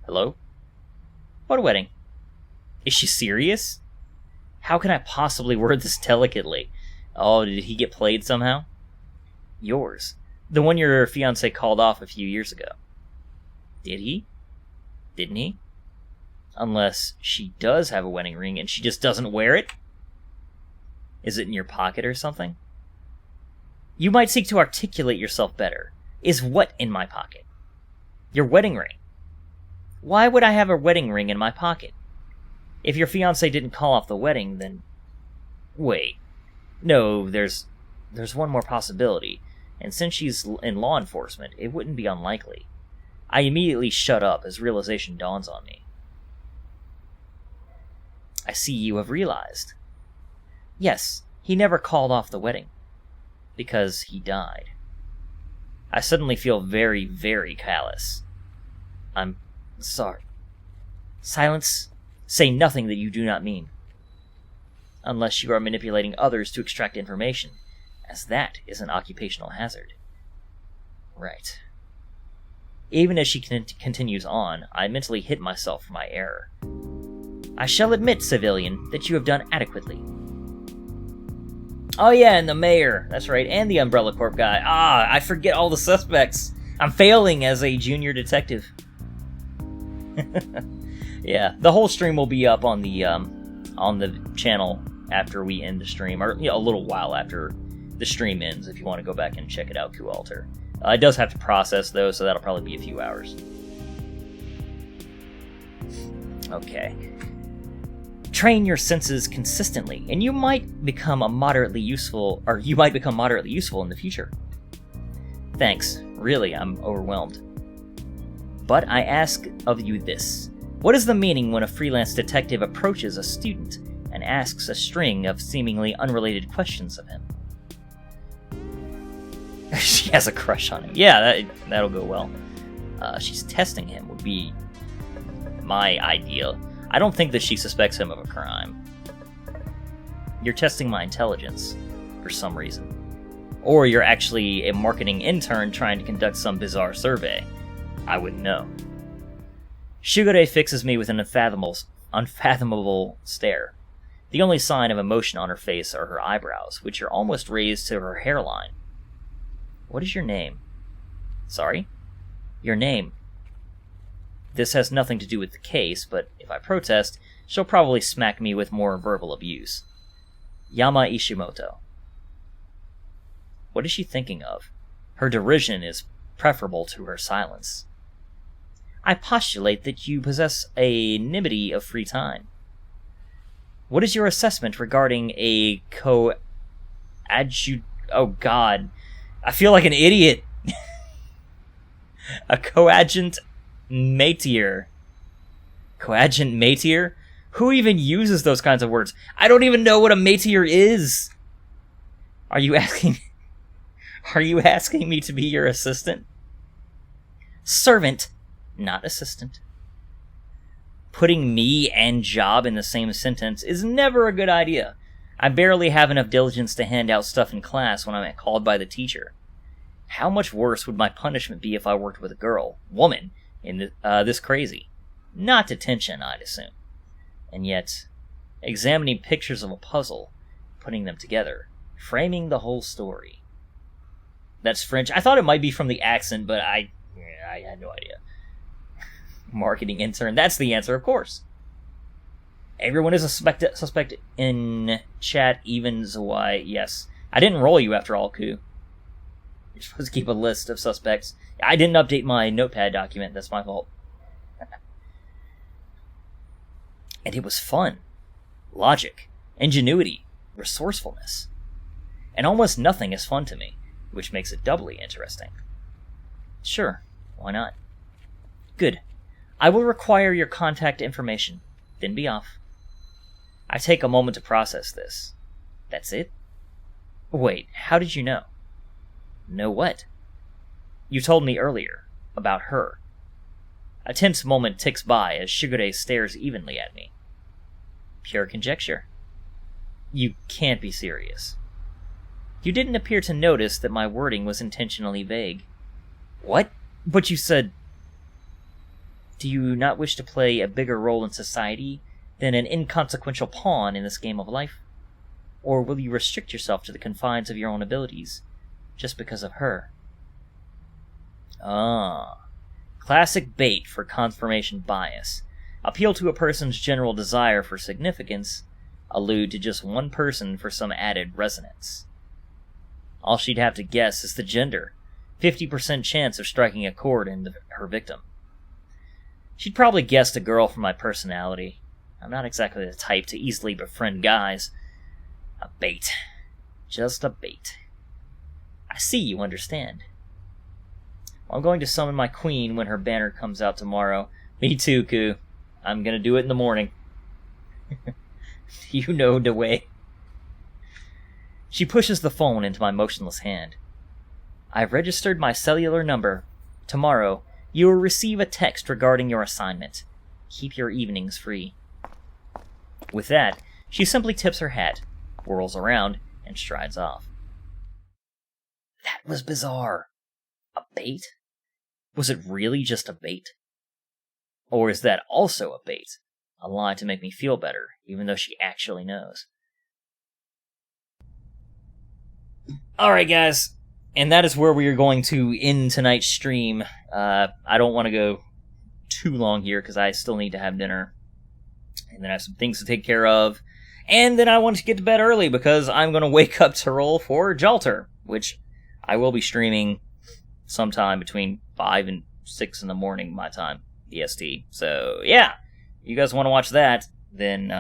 S1: Hello? What wedding? Is she serious? How can I possibly word this delicately? Oh, did he get played somehow? Yours. The one your fiancé called off a few years ago. Did he? Didn't he? Unless she does have a wedding ring and she just doesn't wear it? Is it in your pocket or something? You might seek to articulate yourself better. Is what in my pocket? Your wedding ring. Why would I have a wedding ring in my pocket? If your fiancé didn't call off the wedding, then... Wait. No, there's one more possibility, and since she's in law enforcement, it wouldn't be unlikely. I immediately shut up as realization dawns on me. I see you have realized. Yes, he never called off the wedding. Because he died. I suddenly feel very, very callous. I'm sorry. Silence. Say nothing that you do not mean. Unless you are manipulating others to extract information, as that is an occupational hazard. Right. Even as she continues on, I mentally hit myself for my error. I shall admit, civilian, that you have done adequately. Oh yeah, and the mayor. That's right, and the Umbrella Corp guy. Ah, I forget all the suspects. I'm failing as a junior detective. Yeah, the whole stream will be up on the channel after we end the stream, or a little while after the stream ends. If you want to go back and check it out, Q-Alter. It does have to process though, so that'll probably be a few hours. Okay. Train your senses consistently, and you might become moderately useful in the future. Thanks. Really, I'm overwhelmed. But I ask of you this. What is the meaning when a freelance detective approaches a student and asks a string of seemingly unrelated questions of him? She has a crush on him. Yeah, that'll go well. She's testing him would be my ideal. I don't think that she suspects him of a crime. You're testing my intelligence, for some reason. Or you're actually a marketing intern trying to conduct some bizarre survey. I wouldn't know. Shugure fixes me with an unfathomable stare. The only sign of emotion on her face are her eyebrows, which are almost raised to her hairline. What is your name? Sorry? Your name. This has nothing to do with the case, but if I protest, she'll probably smack me with more verbal abuse. Yama Ishimoto. What is she thinking of? Her derision is preferable to her silence. I postulate that you possess a nimity of free time. What is your assessment regarding a Oh god. I feel like an idiot. A coadjuvant métier. Coadjuvant métier? Who even uses those kinds of words? I don't even know what a métier is. Are you asking me to be your assistant? Servant, not assistant. Putting me and job in the same sentence is never a good idea. I barely have enough diligence to hand out stuff in class when I'm called by the teacher. How much worse would my punishment be if I worked with a woman, in this crazy? Not detention, I'd assume. And yet, examining pictures of a puzzle, putting them together, framing the whole story. That's French. I thought it might be from the accent, but I had no idea. Marketing intern. That's the answer, of course. Everyone is a suspect in chat, even Zwei. Yes. I didn't roll you after all, Ku. You're supposed to keep a list of suspects. I didn't update my notepad document. That's my fault. And it was fun. Logic. Ingenuity. Resourcefulness. And almost nothing is fun to me, which makes it doubly interesting. Sure. Why not? Good. I will require your contact information, then be off. I take a moment to process this. That's it? Wait, how did you know? Know what? You told me earlier, about her. A tense moment ticks by as Shugure stares evenly at me. Pure conjecture. You can't be serious. You didn't appear to notice that my wording was intentionally vague. What? But you said... Do you not wish to play a bigger role in society than an inconsequential pawn in this game of life? Or will you restrict yourself to the confines of your own abilities, just because of her? Classic bait for confirmation bias. Appeal to a person's general desire for significance, allude to just one person for some added resonance. All she'd have to guess is the gender, 50% chance of striking a chord in her victim. She'd probably guessed a girl from my personality. I'm not exactly the type to easily befriend guys. A bait. Just a bait. I see you understand. Well, I'm going to summon my queen when her banner comes out tomorrow. Me too, Ku. I'm gonna do it in the morning. You know the way. She pushes the phone into my motionless hand. I've registered my cellular number. Tomorrow, you will receive a text regarding your assignment. Keep your evenings free. With that, she simply tips her hat, whirls around, and strides off. That was bizarre. A bait? Was it really just a bait? Or is that also a bait? A lie to make me feel better, even though she actually knows. Alright, guys. And that is where we are going to end tonight's stream. I don't want to go too long here, because I still need to have dinner. And then I have some things to take care of. And then I want to get to bed early, because I'm going to wake up to roll for Jalter, which I will be streaming sometime between 5 and 6 in the morning, my time, EST. So, yeah. If you guys want to watch that, then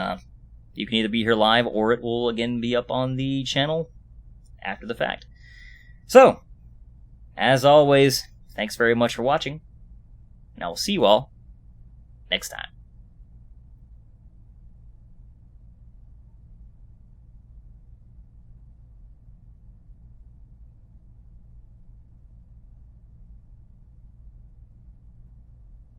S1: you can either be here live, or it will again be up on the channel after the fact. So, as always, thanks very much for watching, and I will see you all next time.